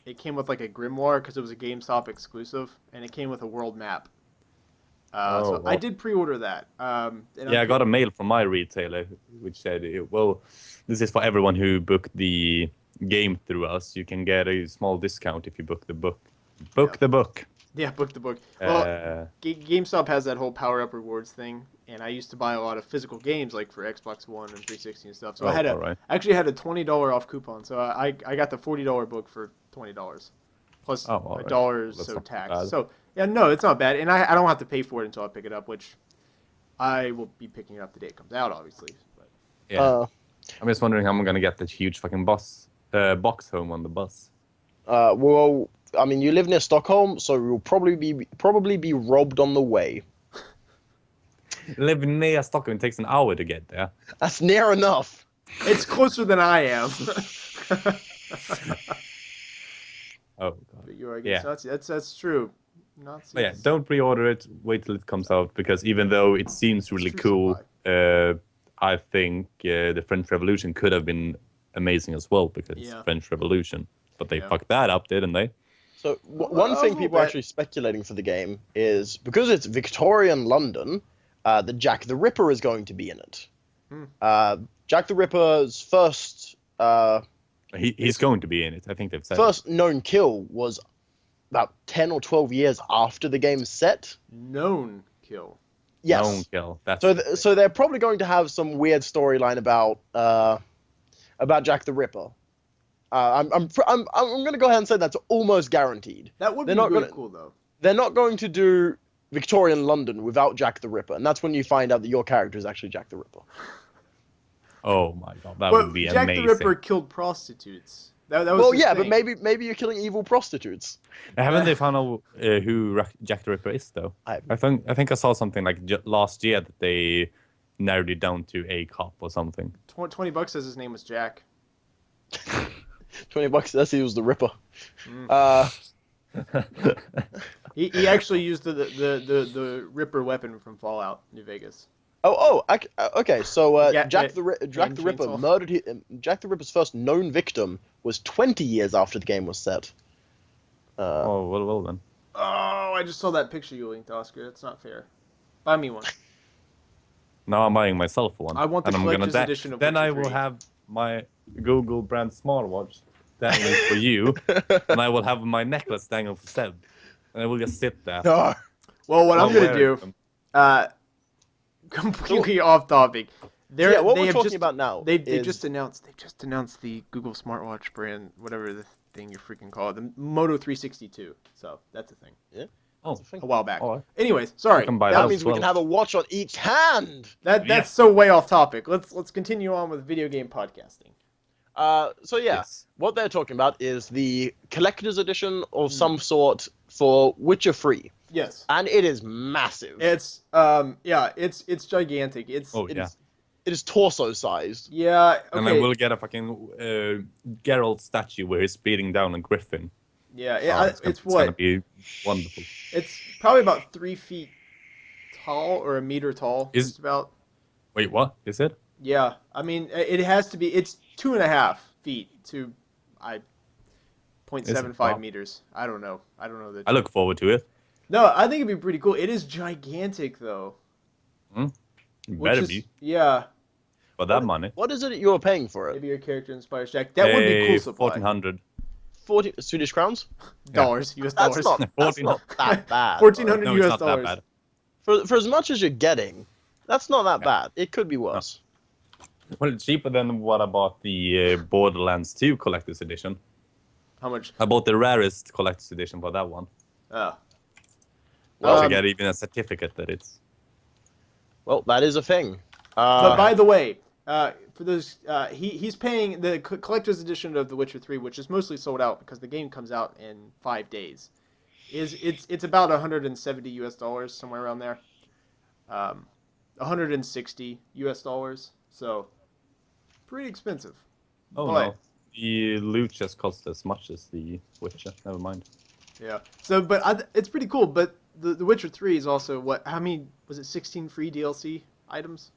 Speaker 1: it came with like a grimoire because it was a GameStop exclusive, and it came with a world map. So
Speaker 2: Oh,
Speaker 1: I
Speaker 2: wow.
Speaker 1: did pre-order that.
Speaker 2: Yeah, I got a mail from my retailer which said, well, this is for everyone who booked the game through us. You can get a small discount if you book the book. Book
Speaker 1: Yeah.
Speaker 2: the book.
Speaker 1: Yeah, book the book. Well,
Speaker 2: Uh,
Speaker 1: GameStop has that whole power up rewards thing, and I used to buy a lot of physical games like for Xbox One and 360 and stuff. So I
Speaker 2: alright.
Speaker 1: actually had a $20 off coupon. So I got the $40 book for $20 plus
Speaker 2: Oh,
Speaker 1: a
Speaker 2: alright.
Speaker 1: dollar or
Speaker 2: That's
Speaker 1: so
Speaker 2: not too
Speaker 1: tax.
Speaker 2: bad.
Speaker 1: So yeah, no, it's not bad, and I don't have to pay for it until I pick it up, which I will be picking it up the day it comes out, obviously. But
Speaker 2: yeah. I'm just wondering how I'm gonna get that huge fucking box home on the bus.
Speaker 3: Well, I mean you live near Stockholm, so you'll probably be robbed on the way.
Speaker 2: Living near Stockholm, it takes an hour to get there.
Speaker 3: That's near enough.
Speaker 1: It's closer than I am.
Speaker 2: Oh god.
Speaker 1: But you are
Speaker 2: Yeah.
Speaker 1: against Nazis. That's true. Nazis.
Speaker 2: But yeah, don't pre-order it. Wait till it comes out, because even though it seems really
Speaker 1: True
Speaker 2: cool, I think the French Revolution could have been amazing as well, because it's
Speaker 1: Yeah.
Speaker 2: French Revolution. But they
Speaker 1: Yeah.
Speaker 2: fucked that up, didn't they?
Speaker 3: So
Speaker 1: Well,
Speaker 3: one
Speaker 1: a
Speaker 3: thing
Speaker 1: little
Speaker 3: people are
Speaker 1: bit.
Speaker 3: actually speculating for the game is because it's Victorian London, that Jack the Ripper is going to be in it. Jack the Ripper's first
Speaker 2: He's going to be in it. I think they've said
Speaker 3: first known kill was about 10 or 12 years after the game's set.
Speaker 1: Known kill.
Speaker 3: Yes.
Speaker 2: Known kill. That's
Speaker 3: So they're probably going to have some weird storyline about Jack the Ripper. I'm going to go ahead and say that's almost guaranteed.
Speaker 1: That would
Speaker 3: They're
Speaker 1: be
Speaker 3: not
Speaker 1: really
Speaker 3: gonna-
Speaker 1: cool, though.
Speaker 3: They're not going to do Victorian London without Jack the Ripper, and that's when you find out that your character is actually Jack the Ripper.
Speaker 2: Oh my god, that
Speaker 1: But
Speaker 2: would be
Speaker 1: Jack
Speaker 2: amazing.
Speaker 1: the Ripper killed prostitutes. That was
Speaker 3: Well,
Speaker 1: his
Speaker 3: yeah,
Speaker 1: thing.
Speaker 3: but maybe you're killing evil prostitutes.
Speaker 2: Haven't they found out who Jack the Ripper is, though?
Speaker 3: I
Speaker 2: think I saw something like last year that they narrowed it down to a cop or something.
Speaker 1: $20 says his name was Jack.
Speaker 3: $20 says he was the Ripper.
Speaker 1: He actually used the Ripper weapon from Fallout New Vegas.
Speaker 3: Okay. So
Speaker 1: Yeah,
Speaker 3: Jack
Speaker 1: yeah,
Speaker 3: the Ripper
Speaker 1: chainsaw.
Speaker 3: murdered Jack the Ripper's first known victim was 20 years after the game was set.
Speaker 2: Oh, well then.
Speaker 1: Oh, I just saw that picture you linked, Oscar. That's not fair. Buy me one.
Speaker 2: Now I'm buying myself one.
Speaker 1: I want the
Speaker 2: and I'm gonna
Speaker 1: collector's edition of
Speaker 2: Then
Speaker 1: Witcher
Speaker 2: I will
Speaker 1: 3.
Speaker 2: have my Google brand smartwatch dangling for you, and I will have my necklace dangling for Seb, and I will just sit there.
Speaker 3: No.
Speaker 1: Well, what I'm
Speaker 2: I'll
Speaker 1: gonna
Speaker 2: wear
Speaker 1: do,
Speaker 2: them.
Speaker 1: completely off topic.
Speaker 3: Yeah, what
Speaker 1: they
Speaker 3: we're
Speaker 1: have
Speaker 3: talking
Speaker 1: just,
Speaker 3: about now
Speaker 1: They
Speaker 3: is-
Speaker 1: just announced the Google smartwatch brand, whatever the thing you freaking call it, the Moto 362. So that's a thing.
Speaker 2: Oh,
Speaker 1: A while back.
Speaker 2: alright.
Speaker 1: Anyways, sorry.
Speaker 2: I can buy
Speaker 3: That
Speaker 2: that
Speaker 3: means
Speaker 2: as
Speaker 3: we
Speaker 2: well.
Speaker 3: can have a watch on each hand.
Speaker 1: That's
Speaker 2: Yeah.
Speaker 1: so way off topic. Let's continue on with video game podcasting.
Speaker 3: So yeah,
Speaker 2: Yes.
Speaker 3: what they're talking about is the collector's edition of some sort for Witcher 3,
Speaker 1: Yes.
Speaker 3: and it is massive.
Speaker 1: It's it's gigantic. It's
Speaker 2: Oh
Speaker 3: It
Speaker 2: yeah.
Speaker 3: is- it is torso sized.
Speaker 1: yeah, okay.
Speaker 2: And I will get a fucking Geralt statue where he's beating down a griffin.
Speaker 1: Yeah,
Speaker 2: Oh,
Speaker 1: it's
Speaker 2: gonna
Speaker 1: what?
Speaker 2: be wonderful.
Speaker 1: It's probably about 3 feet tall or a meter tall.
Speaker 2: Is-
Speaker 1: Just about.
Speaker 2: Wait, what is it?
Speaker 1: Yeah, I mean it has to be. It's 2.5 feet to 0.75
Speaker 2: Wow.
Speaker 1: meters. I don't know. The.
Speaker 2: I look forward to it.
Speaker 1: No, I think it'd be pretty cool. It is gigantic though.
Speaker 2: It
Speaker 1: which
Speaker 2: better
Speaker 1: is-
Speaker 2: be
Speaker 1: Yeah,
Speaker 2: for that money.
Speaker 3: What is it you're paying for it?
Speaker 1: maybe your character inspires Jack. That would be cool. Supply.
Speaker 2: 1400.
Speaker 3: 40 Swedish crowns?
Speaker 1: Dollars, US
Speaker 3: That's
Speaker 1: dollars.
Speaker 3: not that bad.
Speaker 1: 1400
Speaker 2: No,
Speaker 1: US
Speaker 2: it's not
Speaker 1: dollars.
Speaker 2: that bad.
Speaker 3: For as much as you're getting, that's not that bad. It could be worse.
Speaker 2: Well, it's cheaper than what I bought the Borderlands 2 collector's edition.
Speaker 1: How much?
Speaker 2: I bought the rarest collector's edition for that one.
Speaker 1: Oh.
Speaker 3: Well,
Speaker 2: to get even a certificate that it's.
Speaker 3: Well, that is a thing.
Speaker 1: But by the way, for those, he's paying the collector's edition of The Witcher 3, which is mostly sold out because the game comes out in 5 days. It's about 170 US dollars, somewhere around there. 160 US dollars. So pretty expensive.
Speaker 2: Oh
Speaker 1: But-
Speaker 2: no. The loot just costs as much as the Witcher. Never mind.
Speaker 1: Yeah. So, but it's pretty cool. But the Witcher 3 is also what? How many was it? 16 free DLC items?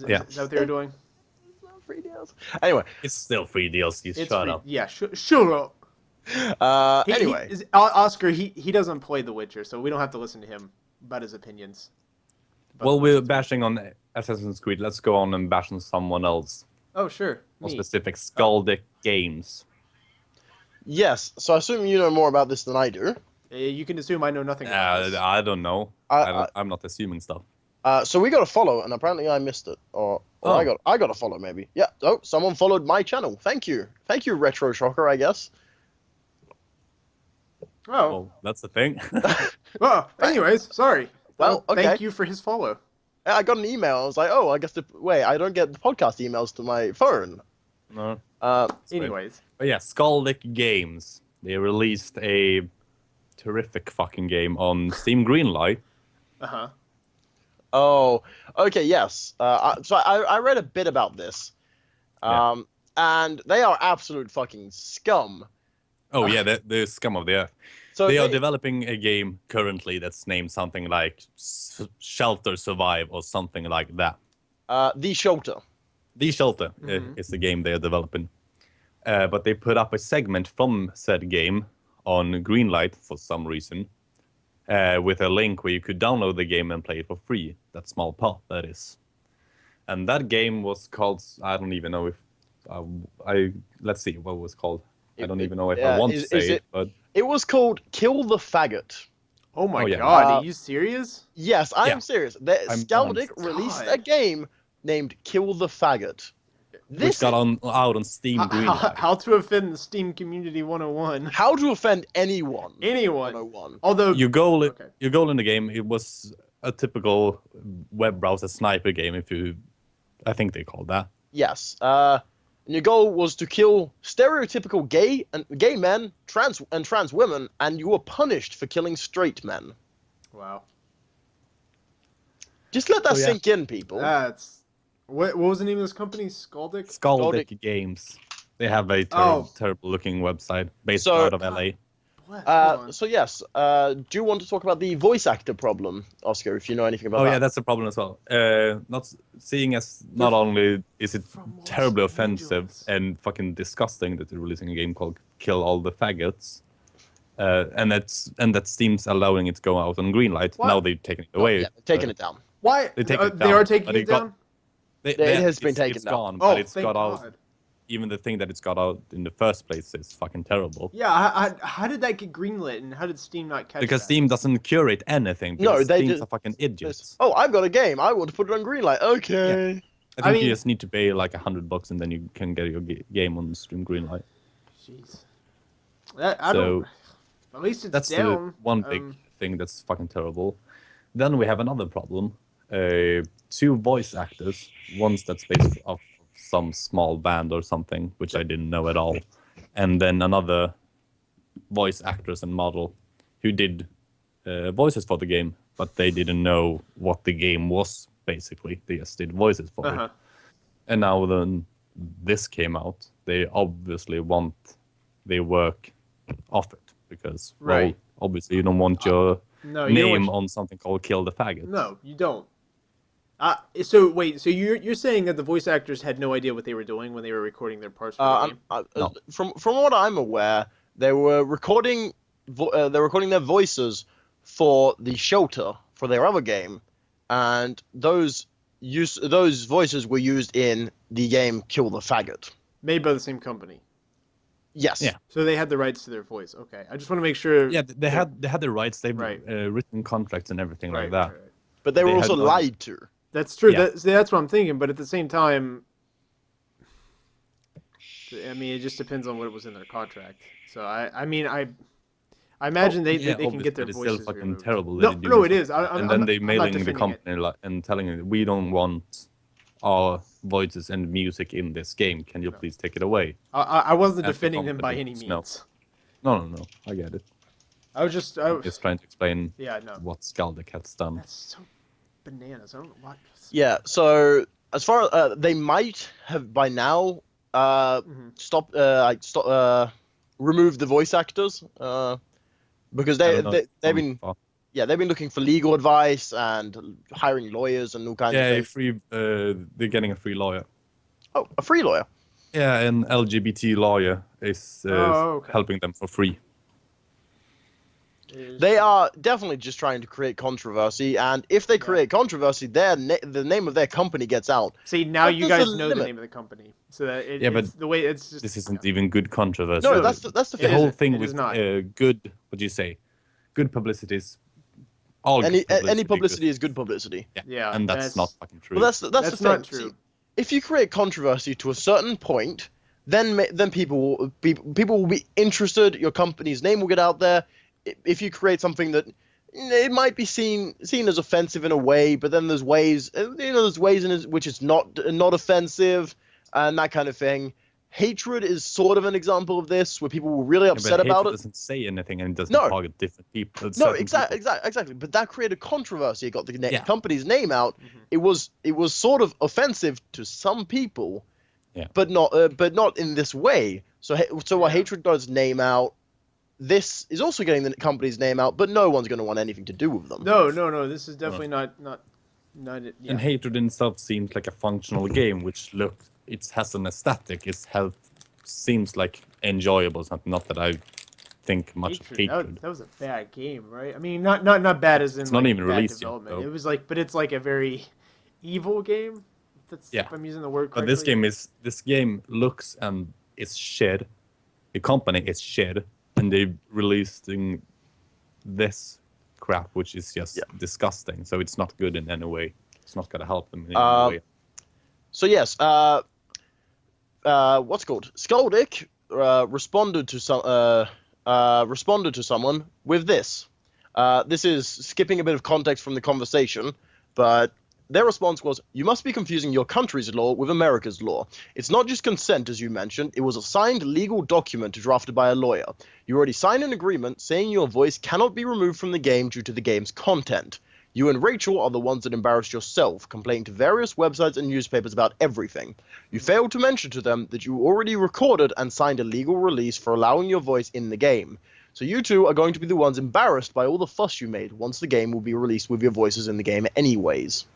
Speaker 2: Yeah.
Speaker 1: Is that what they were doing?
Speaker 3: Free deals. Anyway,
Speaker 2: It's still free DLCs.
Speaker 1: It's
Speaker 2: Shut
Speaker 1: free.
Speaker 2: up.
Speaker 1: Yeah. Shut up.
Speaker 3: anyway,
Speaker 1: Oscar, he doesn't play The Witcher, so we don't have to listen to him about his opinions. about
Speaker 2: Well,
Speaker 1: The
Speaker 2: we're
Speaker 1: Witcher 3.
Speaker 2: bashing on Assassin's Creed. Let's go on and bash on someone else.
Speaker 1: Oh, sure.
Speaker 2: More
Speaker 1: Me.
Speaker 2: specific, Skaldic Games.
Speaker 3: yes. So I assume you know more about this than I do.
Speaker 1: You can assume I know nothing about this.
Speaker 2: I don't know. I'm not assuming stuff.
Speaker 3: So we got a follow, and apparently I missed it, or
Speaker 2: Oh.
Speaker 3: I got a follow maybe. Yeah. Oh, someone followed my channel. Thank you, Retro Shocker. I guess.
Speaker 1: Oh.
Speaker 2: Oh, that's the thing.
Speaker 1: Well, anyways, sorry.
Speaker 3: Well, okay.
Speaker 1: Thank you for his follow.
Speaker 3: I got an email. I was like, oh, I guess wait, I don't get the podcast emails to my phone.
Speaker 2: No. Sorry.
Speaker 1: Anyways.
Speaker 2: But yeah, Skaldic Games. They released a terrific fucking game on Steam Greenlight.
Speaker 1: Uh-huh.
Speaker 3: Oh, okay, yes. So I read a bit about this.
Speaker 2: Yeah.
Speaker 3: And they are absolute fucking scum.
Speaker 2: Oh yeah, the scum of the earth.
Speaker 3: So
Speaker 2: They are developing a game currently that's named something like Shelter Survive or something like that.
Speaker 3: The Shelter.
Speaker 2: The Shelter
Speaker 1: Mhm.
Speaker 2: is the game they are developing. But they put up a segment from said game on Greenlight for some reason, with a link where you could download the game and play it for free. That small part, that is. And that game was called, I don't even know if, let's see what it was called. I don't even know if I want to say it, but...
Speaker 3: It was called Kill the Faggot.
Speaker 1: Oh my
Speaker 2: Oh, yeah.
Speaker 1: god, are you serious?
Speaker 3: Yes, I am
Speaker 2: Yeah.
Speaker 3: serious.
Speaker 2: I'm
Speaker 3: Scaldic
Speaker 2: honest.
Speaker 3: released
Speaker 1: God.
Speaker 3: a game named Kill the Faggot.
Speaker 2: Which got out on Steam Greenlight.
Speaker 1: How to offend the Steam community 101.
Speaker 3: How to offend anyone.
Speaker 1: Anyone.
Speaker 3: 101.
Speaker 1: Although
Speaker 2: Your goal
Speaker 1: okay.
Speaker 2: in the game, it was a typical web browser sniper game, I think they called that.
Speaker 3: Yes. And your goal was to kill stereotypical gay men, trans women, and you were punished for killing straight men.
Speaker 1: Wow.
Speaker 3: Just let that
Speaker 2: So, yeah.
Speaker 3: sink in, people.
Speaker 1: That's what was the name of this company? Scaldic?
Speaker 2: Scaldic Games. They have a terrible looking website based out of LA.
Speaker 1: What?
Speaker 3: So yes, do you want to talk about the voice actor problem, Oscar, if you know anything about that?
Speaker 2: Oh yeah, that's a problem as well. Not seeing as not only is it
Speaker 1: From Los
Speaker 2: terribly offensive
Speaker 1: Angeles.
Speaker 2: and fucking disgusting that they're releasing a game called Kill All the Faggots, and that Steam's allowing it to go out on Greenlight.
Speaker 1: What?
Speaker 2: Now they've taken it
Speaker 3: Oh,
Speaker 2: away.
Speaker 3: yeah, taking it down.
Speaker 1: Why?
Speaker 2: They take it
Speaker 1: They are
Speaker 2: down,
Speaker 1: taking
Speaker 2: but
Speaker 1: it
Speaker 2: it got-
Speaker 1: down?
Speaker 3: It has been taken
Speaker 2: it's
Speaker 3: down.
Speaker 2: gone,
Speaker 1: Oh,
Speaker 2: but it's
Speaker 1: thank
Speaker 2: got
Speaker 1: God.
Speaker 2: out. Even the thing that it's got out in the first place is fucking terrible.
Speaker 1: Yeah, how did that get greenlit and how did Steam not catch
Speaker 2: Because
Speaker 1: that?
Speaker 2: Steam doesn't curate anything.
Speaker 3: No,
Speaker 2: Because
Speaker 3: they
Speaker 2: Steam's
Speaker 3: just-
Speaker 2: a fucking idiots.
Speaker 3: Oh, I've got a game. I want to put it on Greenlight. Okay.
Speaker 2: I think
Speaker 1: mean-
Speaker 2: you just need to pay like $100 and then you can get your game on Steam Greenlight.
Speaker 1: Jeez. I don't.
Speaker 2: So
Speaker 1: At least it's
Speaker 2: that's
Speaker 1: down.
Speaker 2: the one big thing that's fucking terrible. Then we have another problem. Two voice actors, one's that's based off some small band or something, which I didn't know at all, and then another voice actress and model who did voices for the game, but they didn't know what the game was. Basically, they just did voices for
Speaker 1: Uh-huh.
Speaker 2: it. And now then this came out, they obviously want their work off it because, well,
Speaker 1: Right.
Speaker 2: obviously you don't want your
Speaker 1: No, you don't
Speaker 2: name
Speaker 1: want-
Speaker 2: on something called Kill the Faggot.
Speaker 1: No, you don't. So wait, so you're saying that the voice actors had no idea what they were doing when they were recording their parts for the game?
Speaker 2: No.
Speaker 3: From what I'm aware, they were recording their voices for the Shelter for their other game, and those voices were used in the game Kill the Faggot.
Speaker 1: Made by the same company.
Speaker 3: Yes.
Speaker 2: Yeah.
Speaker 1: So they had the rights to their voice. Okay, I just want to make sure.
Speaker 2: Yeah, they had the rights. They've
Speaker 1: Right.
Speaker 2: Written contracts and everything
Speaker 1: Right,
Speaker 2: like that.
Speaker 1: right, right.
Speaker 3: But they were
Speaker 2: They had
Speaker 3: also
Speaker 2: no-
Speaker 3: lied to.
Speaker 1: That's true.
Speaker 2: Yeah.
Speaker 1: That's what I'm thinking. But at the same time, I mean, it just depends on what was in their contract. So I imagine they can
Speaker 2: obviously,
Speaker 1: get their
Speaker 2: but it's
Speaker 1: voices
Speaker 2: still fucking
Speaker 1: removed.
Speaker 2: terrible. that
Speaker 1: No,
Speaker 2: they do
Speaker 1: no,
Speaker 2: this.
Speaker 1: it is. I'm
Speaker 2: And then
Speaker 1: not-
Speaker 2: they
Speaker 1: I'm not
Speaker 2: mailing the
Speaker 1: defending it.
Speaker 2: company and telling it, we don't want our voices and music in this game. Can you please take it away?
Speaker 1: I wasn't
Speaker 2: As the
Speaker 1: defending them by any
Speaker 2: company, no.
Speaker 1: means.
Speaker 2: No. I get it.
Speaker 1: I was just.
Speaker 2: Just trying to explain
Speaker 1: Yeah, no.
Speaker 2: what Scaldic has done.
Speaker 1: That's so bananas. I don't know what.
Speaker 3: Yeah. So as far they might have by now
Speaker 1: Mhm.
Speaker 3: removed the voice actors because
Speaker 2: I don't know,
Speaker 3: they've been
Speaker 2: some-
Speaker 3: they've been looking for legal advice and hiring lawyers and all kinds
Speaker 2: yeah,
Speaker 3: of things.
Speaker 2: they're getting a free lawyer.
Speaker 3: Oh, a free lawyer.
Speaker 2: Yeah, an LGBT lawyer is
Speaker 1: okay.
Speaker 2: helping them for free.
Speaker 3: They are definitely just trying to create controversy, and if they create controversy, the name of their company gets out.
Speaker 1: See, now
Speaker 3: But
Speaker 1: you
Speaker 3: there's
Speaker 1: guys
Speaker 3: a
Speaker 1: know the
Speaker 3: limit.
Speaker 1: name of the company, so that
Speaker 2: Yeah, but
Speaker 1: it's the way it's just.
Speaker 2: This isn't even good controversy.
Speaker 3: No,
Speaker 1: No,
Speaker 3: that's the
Speaker 1: It
Speaker 2: the
Speaker 3: thing.
Speaker 2: whole
Speaker 1: isn't.
Speaker 2: thing
Speaker 1: It is
Speaker 2: with
Speaker 1: not.
Speaker 2: good. What do you say? Good publicity is all.
Speaker 3: Any
Speaker 2: good
Speaker 3: publicity is good publicity.
Speaker 1: Yeah,
Speaker 2: and that's not fucking true.
Speaker 3: Well, that's the
Speaker 1: That's
Speaker 3: thing.
Speaker 1: not true.
Speaker 3: See, if you create controversy to a certain point, then people will be interested. Your company's name will get out there. If you create something that it might be seen as offensive in a way, but then there's ways in it which is not offensive and that kind of thing. Hatred is sort of an example of this, where people were really upset
Speaker 2: but
Speaker 3: about
Speaker 2: hatred
Speaker 3: it.
Speaker 2: doesn't say anything and doesn't
Speaker 3: No.
Speaker 2: target different people.
Speaker 3: No,
Speaker 2: certain
Speaker 3: exactly.
Speaker 2: people.
Speaker 3: But that created controversy. It got the
Speaker 2: Yeah.
Speaker 3: company's name out.
Speaker 1: Mhm.
Speaker 3: It was sort of offensive to some people, but not in this way. So what Hatred does name out, this is also getting the company's name out, but no one's going to want anything to do with them.
Speaker 1: No. This is definitely not it. Yeah.
Speaker 2: And Hatred in itself seems like a functional game, which it has an aesthetic. Its health seems like enjoyable. Something not that I think much of Hatred.
Speaker 1: That was a bad game, right? I mean, not bad as in
Speaker 2: It's not
Speaker 1: like,
Speaker 2: even
Speaker 1: bad
Speaker 2: released yet,
Speaker 1: development.
Speaker 2: though.
Speaker 1: It was like, but it's like a very evil game.
Speaker 2: Yeah.
Speaker 1: If I'm using the word
Speaker 2: But
Speaker 1: correctly.
Speaker 2: this game looks and it's shit. The company is shit, and they releasing this crap, which is just disgusting. So it's not good in any way. It's not gonna help them in any way.
Speaker 3: So yes, what's it called? Skoldick responded to someone with this. This is skipping a bit of context from the conversation, but their response was, "You must be confusing your country's law with America's law. It's not just consent, as you mentioned. It was a signed legal document drafted by a lawyer. You already signed an agreement saying your voice cannot be removed from the game due to the game's content. You and Rachel are the ones that embarrassed yourself, complaining to various websites and newspapers about everything. You failed to mention to them that you already recorded and signed a legal release for allowing your voice in the game. So you two are going to be the ones embarrassed by all the fuss you made once the game will be released with your voices in the game anyways."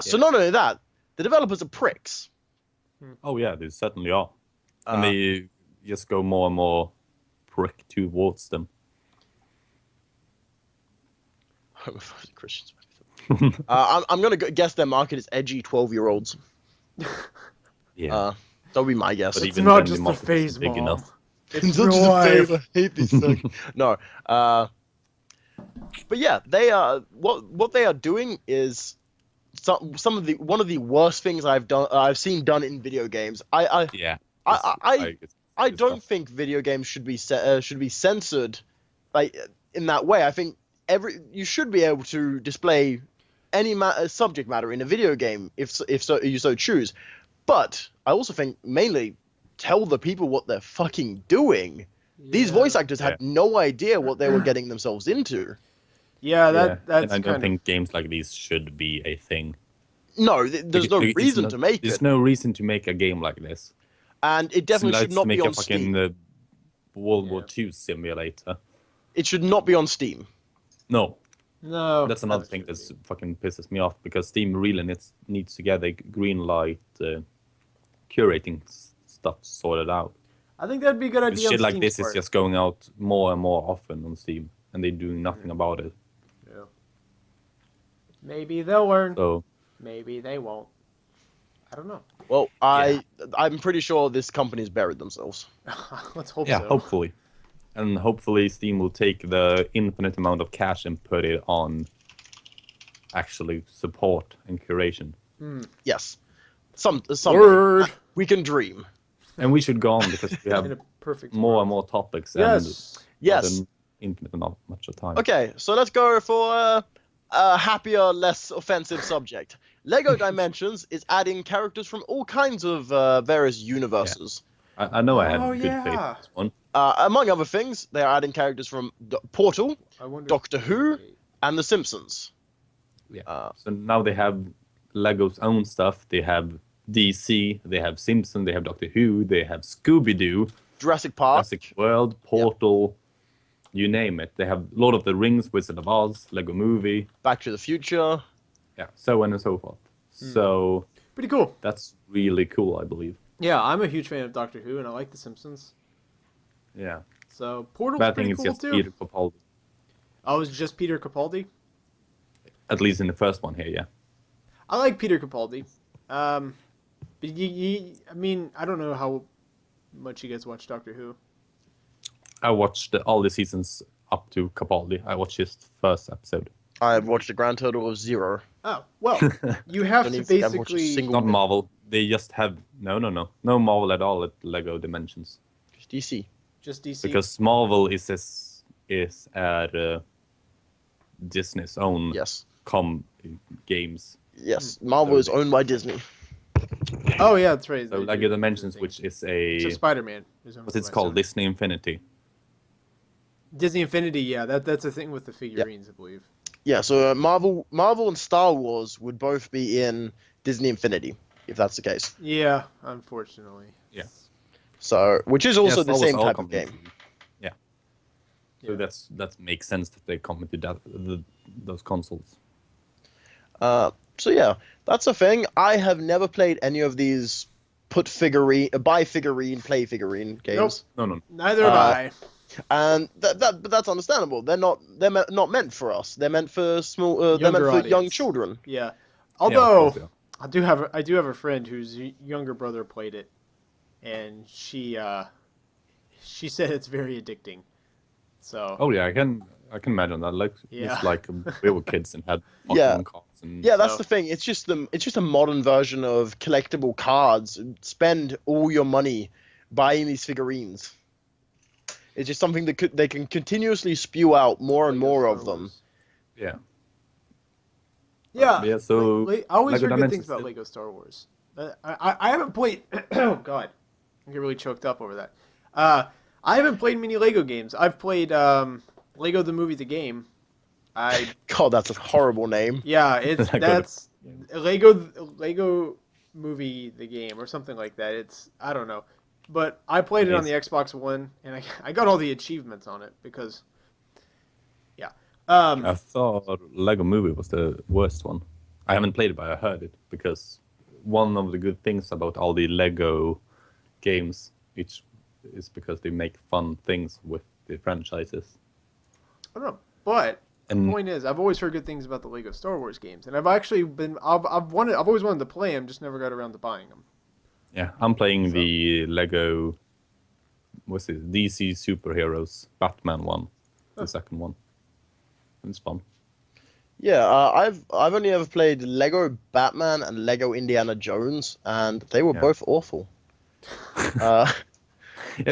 Speaker 3: So not only that, the developers are pricks.
Speaker 2: Oh yeah, they certainly are, and they just go more and more prick towards them.
Speaker 3: Christians. I'm going to guess their market is edgy 12-year-olds.
Speaker 2: Yeah,
Speaker 3: that would be my guess.
Speaker 2: but
Speaker 1: It's
Speaker 2: even
Speaker 1: not
Speaker 2: then,
Speaker 1: just
Speaker 2: the
Speaker 1: a
Speaker 2: market
Speaker 1: phase,
Speaker 2: isn't big
Speaker 1: Mom.
Speaker 2: enough.
Speaker 1: It's
Speaker 3: not
Speaker 1: real
Speaker 3: just a
Speaker 1: life.
Speaker 3: phase, I hate this thing. No. But yeah, they are what they are doing is one of the worst things I've seen done in video games. I don't think video games should be censored like in that way. I think you should be able to display any subject matter in a video game if you so choose. But I also think mainly tell the people what they're fucking doing. These voice actors had no idea what they were getting themselves into.
Speaker 1: Yeah, that's
Speaker 2: and I don't think games like these should be a thing.
Speaker 3: No, there's no reason to make it.
Speaker 2: There's no reason to make a game like this.
Speaker 3: And it definitely should not be on
Speaker 2: Steam.
Speaker 3: Steam.
Speaker 2: Make a fucking World War II simulator.
Speaker 3: It should not be on Steam.
Speaker 2: No.
Speaker 1: No.
Speaker 2: That's another thing that fucking pisses me off, because Steam really needs to get a green light curating stuff sorted out.
Speaker 1: I think that'd be a good idea.
Speaker 2: Shit like this is just going out more and more often on Steam, and they're doing nothing about it.
Speaker 1: Yeah. Maybe they'll learn.
Speaker 2: So
Speaker 1: Maybe they won't. I don't know.
Speaker 3: Well, I'm pretty sure this company's buried themselves.
Speaker 1: Let's hope
Speaker 2: yeah,
Speaker 1: so.
Speaker 2: hopefully. And hopefully Steam will take the infinite amount of cash and put it on actually support and curation.
Speaker 3: Yes. Some
Speaker 1: Word.
Speaker 3: we can dream.
Speaker 2: And we should go on because we
Speaker 1: In
Speaker 2: have
Speaker 1: a perfect
Speaker 2: more
Speaker 1: world.
Speaker 2: and more topics
Speaker 1: Yes.
Speaker 2: and
Speaker 3: Yes.
Speaker 2: an infinite not much of time.
Speaker 3: Okay, so let's go for a happier, less offensive subject. Lego Dimensions is adding characters from all kinds of various universes.
Speaker 2: I know I have
Speaker 1: Oh,
Speaker 2: good
Speaker 1: yeah.
Speaker 2: faith in this one.
Speaker 3: Among other things, they are adding characters from Portal,
Speaker 1: I wonder
Speaker 3: Doctor Who, and The Simpsons.
Speaker 2: Yeah. So now they have Lego's own stuff. They have DC, they have Simpson, they have Doctor Who, they have Scooby-Doo,
Speaker 3: Jurassic Park.
Speaker 2: Jurassic World, Portal, you name it. They have Lord of the Rings, Wizard of Oz, Lego Movie.
Speaker 3: Back to the Future.
Speaker 2: Yeah, so on and so forth. So
Speaker 1: Pretty cool.
Speaker 2: that's really cool, I believe.
Speaker 1: Yeah, I'm a huge fan of Doctor Who, and I like The Simpsons.
Speaker 2: Yeah.
Speaker 1: So Portal's
Speaker 2: Bad thing
Speaker 1: pretty
Speaker 2: is
Speaker 1: cool
Speaker 2: just
Speaker 1: too.
Speaker 2: Peter Capaldi.
Speaker 1: Oh, it's just Peter Capaldi.
Speaker 2: At least in the first one here, yeah.
Speaker 1: I like Peter Capaldi. But I mean, I don't know how much you guys watch Doctor Who.
Speaker 2: I watched all the seasons up to Capaldi. I watched his first episode.
Speaker 3: I've watched a grand total of 0.
Speaker 1: Oh, well, you have
Speaker 3: Don't
Speaker 1: to
Speaker 3: even think I've watched a
Speaker 1: basically...
Speaker 3: single-
Speaker 2: Not Marvel. They just have no Marvel at all at Lego Dimensions.
Speaker 3: Just DC.
Speaker 1: Just DC.
Speaker 2: Because Marvel is Disney's own
Speaker 3: Yes.
Speaker 2: games.
Speaker 3: Yes. Marvel is owned by Disney.
Speaker 1: Oh, yeah, that's right.
Speaker 2: So
Speaker 1: They
Speaker 2: Lego
Speaker 1: do
Speaker 2: Dimensions,
Speaker 1: things.
Speaker 2: which is
Speaker 1: So
Speaker 2: a
Speaker 1: Spider-Man.
Speaker 2: what's it called? Disney Infinity.
Speaker 1: Disney Infinity, yeah. That's a thing with the figurines, I believe.
Speaker 3: Yeah, so Marvel and Star Wars would both be in Disney Infinity. if that's the case.
Speaker 1: Yeah, unfortunately.
Speaker 2: Yeah.
Speaker 3: So, which is also
Speaker 2: Yes,
Speaker 3: the
Speaker 2: almost
Speaker 3: same
Speaker 2: all
Speaker 3: type
Speaker 2: come
Speaker 3: of game.
Speaker 2: into- Yeah. So
Speaker 1: Yeah.
Speaker 2: that makes sense that they come into those consoles.
Speaker 3: So yeah, that's a thing. I have never played any of these buy figurine, play figurine games.
Speaker 2: No.
Speaker 1: Neither have I.
Speaker 3: And but that's understandable. Not meant for us. They're meant for they're meant
Speaker 1: Younger
Speaker 3: for young
Speaker 1: audience.
Speaker 3: children.
Speaker 1: Yeah.
Speaker 2: Yeah, of
Speaker 1: Although
Speaker 2: course, yeah.
Speaker 1: I do have a friend whose younger brother played it, and she said it's very addicting. So
Speaker 2: Oh yeah, I can imagine that. Like
Speaker 1: Yeah.
Speaker 2: it's like we were kids and had Pokemon
Speaker 3: Yeah.
Speaker 2: cards and
Speaker 3: Yeah, that's
Speaker 1: So-
Speaker 3: the thing. It's just a modern version of collectible cards. Spend all your money buying these figurines. It's just something that they can continuously spew out more and
Speaker 1: Lego
Speaker 3: more
Speaker 1: Star
Speaker 3: of them.
Speaker 1: Wars.
Speaker 2: yeah.
Speaker 1: Yeah.
Speaker 2: Yeah, so
Speaker 1: I always
Speaker 2: Lego
Speaker 1: heard good things
Speaker 2: Dimensions
Speaker 1: about
Speaker 2: did-
Speaker 1: Lego Star Wars. I haven't played. Oh God, I get really choked up over that. I haven't played many Lego games. I've played Lego the movie, the game.
Speaker 3: God, that's a horrible name.
Speaker 1: Yeah, that's Lego movie, the game, or something like that. I don't know, but I played it on the Xbox One, and I got all the achievements on it because, yeah.
Speaker 2: I thought Lego Movie was the worst one. I haven't played it, but I heard it because one of the good things about all the Lego games is because they make fun things with the franchises.
Speaker 1: I don't know, but the
Speaker 2: And
Speaker 1: point is, I've always heard good things about the Lego Star Wars games, and I've always wanted to play them, just never got around to buying them.
Speaker 2: yeah, I'm playing
Speaker 1: So-
Speaker 2: the Lego. What's it? DC Superheroes Batman one, the second one. It's fun.
Speaker 3: Yeah, I've only ever played Lego Batman and Lego Indiana Jones, and they were
Speaker 2: Yeah.
Speaker 3: both awful.
Speaker 2: Yeah,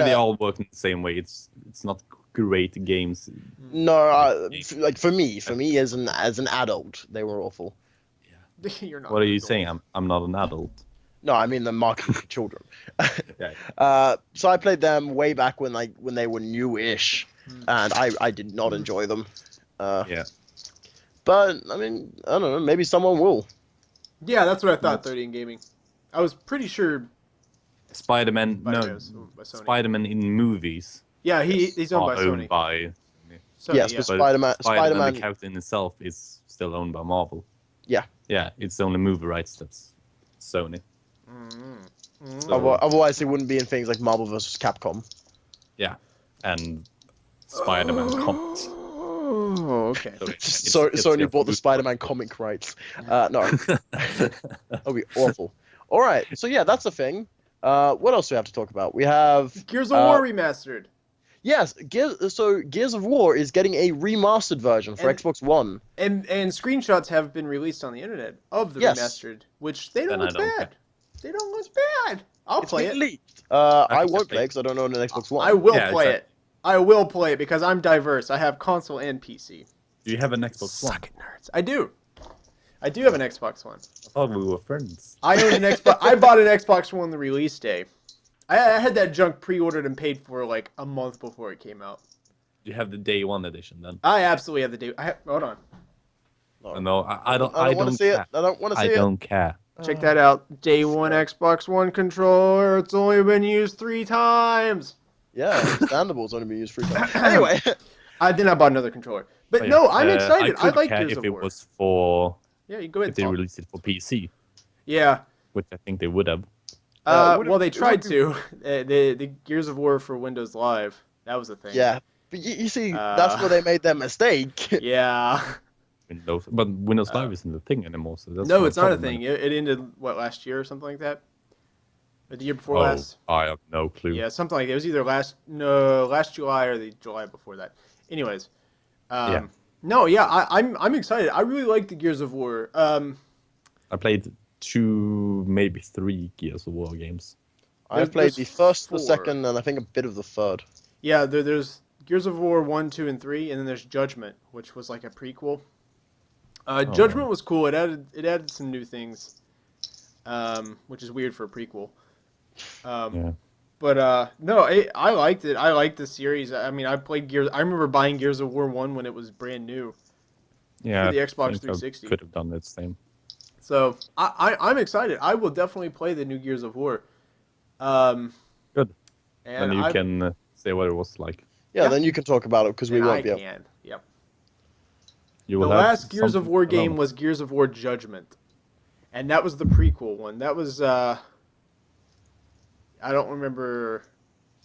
Speaker 2: they all work in the same way. It's not great games.
Speaker 3: No, like for me as an adult, they were awful.
Speaker 1: You're not.
Speaker 2: What are
Speaker 1: an
Speaker 2: you
Speaker 1: adult.
Speaker 2: saying? I'm not an adult.
Speaker 3: No, I mean the marketing for children.
Speaker 2: Yeah.
Speaker 3: So I played them way back when they were newish, and I did not enjoy them.
Speaker 2: Yeah.
Speaker 3: But I mean, I don't know. Maybe someone will.
Speaker 1: Yeah, that's what I thought. 30 in gaming. I was pretty sure.
Speaker 2: Spider-Man. No,
Speaker 1: Spider-Man's owned by Sony.
Speaker 2: Spider-Man in movies
Speaker 1: Yeah, he's owned by
Speaker 2: are
Speaker 1: Sony.
Speaker 2: owned by.
Speaker 1: Sony,
Speaker 3: Yes,
Speaker 1: yeah.
Speaker 3: but
Speaker 2: But
Speaker 3: Spider-Man.
Speaker 2: the character in itself is still owned by Marvel.
Speaker 3: Yeah.
Speaker 2: Yeah, it's the only movie rights that's Sony.
Speaker 1: Mm-hmm.
Speaker 2: So-
Speaker 3: Otherwise, it wouldn't be in things like Marvel vs. Capcom.
Speaker 2: Yeah, and Spider-Man comics.
Speaker 1: Oh, okay.
Speaker 3: So Sony bought the Spider-Man comic rights. No, that'd be awful. All right, so yeah, that's the thing. What else do we have to talk about? We have
Speaker 1: Gears of War remastered.
Speaker 3: yes, Gears of War is getting a remastered version for
Speaker 1: And-
Speaker 3: Xbox One.
Speaker 1: And screenshots have been released on the internet of the
Speaker 3: Yes.
Speaker 1: remastered, which they don't
Speaker 2: Then I
Speaker 1: look
Speaker 2: don't
Speaker 1: bad. They don't look bad. I'll
Speaker 3: It's
Speaker 1: play
Speaker 3: been
Speaker 1: it.
Speaker 3: leaked. I
Speaker 2: think
Speaker 3: won't
Speaker 2: I
Speaker 3: play because I don't own an Xbox One.
Speaker 1: I will
Speaker 2: Yeah,
Speaker 1: play
Speaker 2: exactly.
Speaker 1: it. I will play it because I'm diverse. I have console and PC.
Speaker 2: Do you have an Xbox One?
Speaker 1: Suck it, nerds. I do. I do have an Xbox One.
Speaker 2: I thought we were friends.
Speaker 1: I own an Xbox. I bought an Xbox One the release day. I had that junk pre-ordered and paid for like a month before it came out.
Speaker 2: You have the day one edition then.
Speaker 1: I absolutely have the day. Hold on.
Speaker 2: No, I don't.
Speaker 3: I don't want to see
Speaker 2: care.
Speaker 3: it. I don't want to see
Speaker 2: I
Speaker 3: it.
Speaker 2: don't care.
Speaker 1: Check that out. Day one Xbox One controller. It's only been used 3 times.
Speaker 3: Yeah, understandable. It's only been used 3 times. Anyway,
Speaker 1: Then I bought another controller. But
Speaker 2: Oh, yeah.
Speaker 1: no, I'm excited. I
Speaker 2: could
Speaker 1: like
Speaker 2: care
Speaker 1: Gears
Speaker 2: if
Speaker 1: of
Speaker 2: it
Speaker 1: War.
Speaker 2: was for
Speaker 1: Yeah, you go ahead.
Speaker 2: if they
Speaker 1: Talk.
Speaker 2: released it for PC,
Speaker 1: Yeah.
Speaker 2: which I think they would have.
Speaker 3: would
Speaker 1: They
Speaker 3: it
Speaker 1: tried
Speaker 3: be-
Speaker 1: to. The Gears of War for Windows Live. That was the thing.
Speaker 3: yeah. But you see, that's where they made their mistake.
Speaker 1: Yeah.
Speaker 2: Windows, but Windows Live isn't a thing anymore. So that's
Speaker 1: No,
Speaker 2: no
Speaker 1: it's not a
Speaker 2: problem.
Speaker 1: thing. It ended last year or something like that. Or the year before
Speaker 2: Oh,
Speaker 1: last.
Speaker 2: I have no clue.
Speaker 1: Yeah, something like that. It was either last July or the July before that. Anyways,
Speaker 2: Yeah.
Speaker 1: no, yeah, I'm excited. I really like the Gears of War.
Speaker 2: I played 2, maybe 3 Gears of War games.
Speaker 3: I've played the
Speaker 1: There's
Speaker 3: first, the
Speaker 1: 4.
Speaker 3: second, and I think a bit of the third.
Speaker 1: Yeah, there's Gears of War 1, 2, and 3, and then there's Judgment, which was like a prequel. Judgment was cool. It added some new things, which is weird for a prequel.
Speaker 2: Yeah.
Speaker 1: But no, I liked it. I liked the series. I mean, I played Gears. I remember buying Gears of War 1 when it was brand new.
Speaker 2: Yeah.
Speaker 1: the
Speaker 2: I
Speaker 1: Xbox
Speaker 2: think I
Speaker 1: 360.
Speaker 2: could have done the same.
Speaker 1: So I'm excited. I will definitely play the new Gears of War.
Speaker 2: Good.
Speaker 1: And
Speaker 2: Then you can say what it was like.
Speaker 3: Yeah,
Speaker 1: Yeah.
Speaker 3: then you can talk about it because we
Speaker 1: and I
Speaker 3: won't be able.
Speaker 1: can. Yep.
Speaker 2: You
Speaker 1: The
Speaker 2: will have
Speaker 1: last Gears of
Speaker 2: something
Speaker 1: War
Speaker 2: to learn.
Speaker 1: game was Gears of War Judgment, and that was the prequel one. That was I don't remember.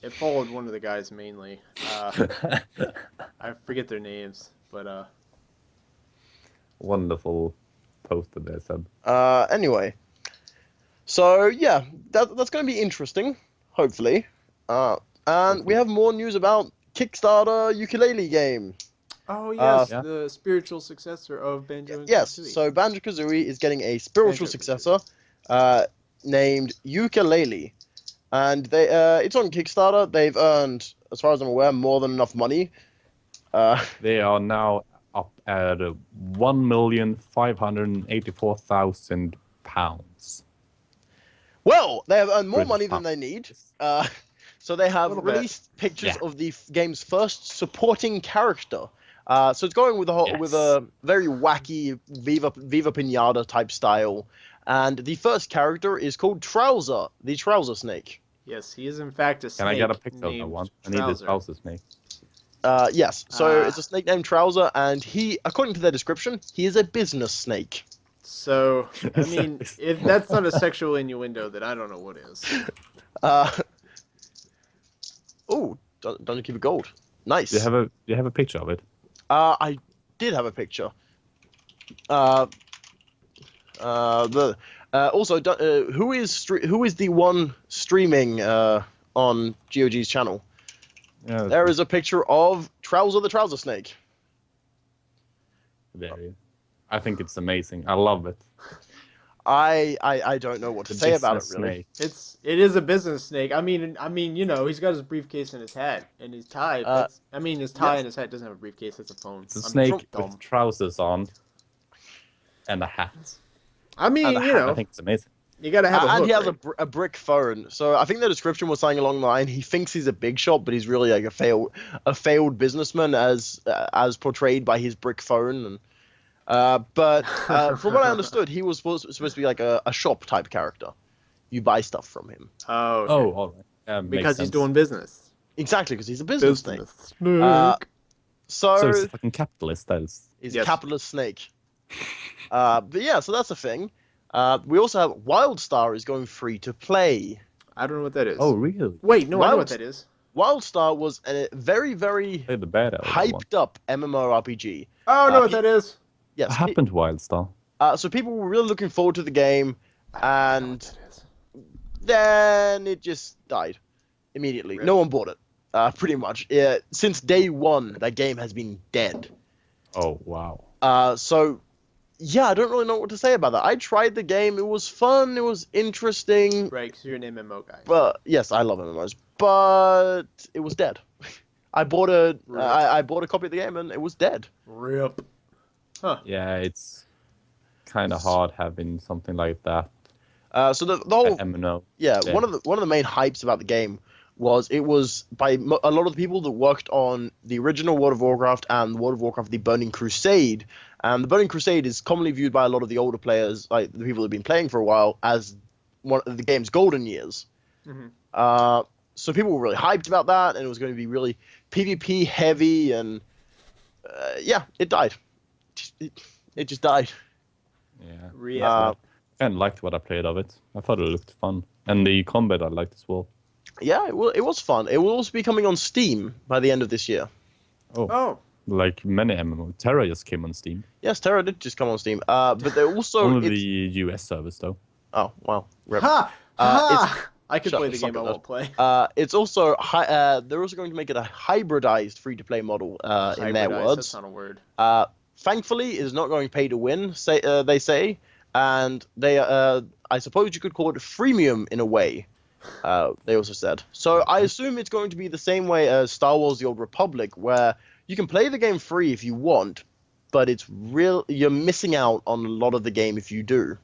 Speaker 1: It followed one of the guys mainly. I forget their names, but
Speaker 2: Wonderful poster there, Seb.
Speaker 3: Anyway, so yeah, that's going to be interesting, hopefully. And we have more news about Kickstarter ukulele game.
Speaker 1: oh yes,
Speaker 2: Yeah.
Speaker 1: the spiritual successor of Banjo and
Speaker 3: Yes,
Speaker 1: Kazooie.
Speaker 3: so Banjo-Kazooie is getting a spiritual
Speaker 1: Banjo-Kazooie.
Speaker 3: successor, named Ukulele, and it's on Kickstarter. They've earned, as far as I'm aware, more than enough money.
Speaker 2: They are now up at £1,584,000.
Speaker 3: Well, they have earned more
Speaker 2: British
Speaker 3: money than
Speaker 2: pound.
Speaker 3: they need. So they have
Speaker 1: Little bit.
Speaker 3: released pictures
Speaker 2: Yeah.
Speaker 3: of the game's first supporting character. So it's going with with a very wacky Viva Pinata type style, and the first character is called Trouser, the trouser snake.
Speaker 1: Yes, he is in fact a snake.
Speaker 2: Can I get a picture of that
Speaker 1: named
Speaker 2: one? I need this
Speaker 1: Trouser.
Speaker 2: trouser snake.
Speaker 3: Yes, so
Speaker 1: Ah.
Speaker 3: it's a snake named Trouser, and he, according to their description, he is a business snake.
Speaker 1: So I mean, if that's not a sexual innuendo, then I don't know what is.
Speaker 3: Oh, Dungeon Keeper Gold, nice.
Speaker 2: Do you have a picture of it?
Speaker 3: I did have a picture. Also, who is the one streaming on GOG's channel?
Speaker 2: Yeah,
Speaker 3: There is a picture of Trouser the trouser snake.
Speaker 2: very. I think it's amazing. I love it.
Speaker 3: I don't know what to say about it
Speaker 2: business
Speaker 3: really.
Speaker 2: snake.
Speaker 1: It is a business snake. I mean, you know, he's got his briefcase and his hat and his tie. His tie and his hat doesn't have a briefcase. It's a phone.
Speaker 2: It's a
Speaker 1: I'm
Speaker 2: snake
Speaker 1: dumb.
Speaker 2: with trousers on and a hat.
Speaker 1: I mean,
Speaker 3: and a
Speaker 1: you
Speaker 3: hat,
Speaker 1: know,
Speaker 2: I think it's amazing.
Speaker 1: you gotta have a
Speaker 3: And
Speaker 1: hook,
Speaker 3: he has
Speaker 1: right?
Speaker 3: a brick phone. So I think the description was saying along the line he thinks he's a big shot, but he's really like a failed businessman as portrayed by his brick phone. And but from what I understood, he was supposed to be like a shop type character. You buy stuff from him.
Speaker 1: Oh, okay.
Speaker 2: Oh, all right. Makes
Speaker 1: because he's
Speaker 2: sense.
Speaker 1: doing business.
Speaker 3: Exactly, because he's a business snake.
Speaker 1: snake.
Speaker 2: So it's a fucking capitalist. That's
Speaker 3: He's
Speaker 1: Yes.
Speaker 3: a capitalist snake. But yeah, so that's a thing. We also have WildStar is going free to play.
Speaker 1: I don't know what that is.
Speaker 2: oh really?
Speaker 1: wait, no, I know
Speaker 3: Wild-
Speaker 1: what that is.
Speaker 3: WildStar was a very, very
Speaker 2: Play the bad out of that one.
Speaker 3: hyped up MMORPG.
Speaker 1: Oh, I know what
Speaker 3: he-
Speaker 1: that is.
Speaker 3: Yes.
Speaker 2: What happened to Wildstar?
Speaker 3: So people were really looking forward to the game,
Speaker 1: I don't know what
Speaker 3: and
Speaker 1: that is.
Speaker 3: then it just died immediately.
Speaker 1: Really?
Speaker 3: No one bought it. Pretty much. Yeah, since day one, that game has been dead.
Speaker 2: Oh wow.
Speaker 3: So yeah, I don't really know what to say about that. I tried the game. It was fun. It was interesting.
Speaker 1: Right, because you're an MMO guy.
Speaker 3: But yes, I love MMOs. But it was dead. I bought a
Speaker 1: Rip.
Speaker 3: I bought a copy of the game and it was dead.
Speaker 1: Rip. Huh.
Speaker 2: Yeah, it's kind of hard having something like that.
Speaker 3: So the whole
Speaker 2: MMO.
Speaker 3: yeah,
Speaker 2: Yeah.
Speaker 3: one of the main hypes about the game was it was by a lot of the people that worked on the original World of Warcraft and World of Warcraft: The Burning Crusade. And the Burning Crusade is commonly viewed by a lot of the older players, like the people who've been playing for a while, as one of the game's golden years.
Speaker 1: Mhm.
Speaker 3: So people were really hyped about that, and it was going to be really PvP heavy, and yeah, it died. It just died.
Speaker 2: Yeah.
Speaker 1: Rip.
Speaker 3: Uh,
Speaker 2: I liked what I played of it. I thought it looked fun, and the combat I liked as well.
Speaker 3: Yeah, it was fun. It will also be coming on Steam by the end of this year.
Speaker 1: oh.
Speaker 2: Like many MMO, Terra just came on Steam.
Speaker 3: Yes, Terra did just come on Steam. But they're also
Speaker 2: Only
Speaker 3: it's-
Speaker 2: the US service though.
Speaker 3: oh wow. Rip.
Speaker 1: Ha! Ha! I could
Speaker 3: Shut
Speaker 1: play
Speaker 3: the
Speaker 1: the
Speaker 3: fuck
Speaker 1: game. I
Speaker 3: up,
Speaker 1: won't play.
Speaker 3: It's also they're also going to make it a hybridized free-to-play model. In their
Speaker 1: Hybridized,
Speaker 3: words,
Speaker 1: That's not a word.
Speaker 3: thankfully, it is not going pay to win. They say, and they I suppose you could call it freemium in a way. They also said. So I assume it's going to be the same way as Star Wars: The Old Republic, where you can play the game free if you want, but you're missing out on a lot of the game if you do.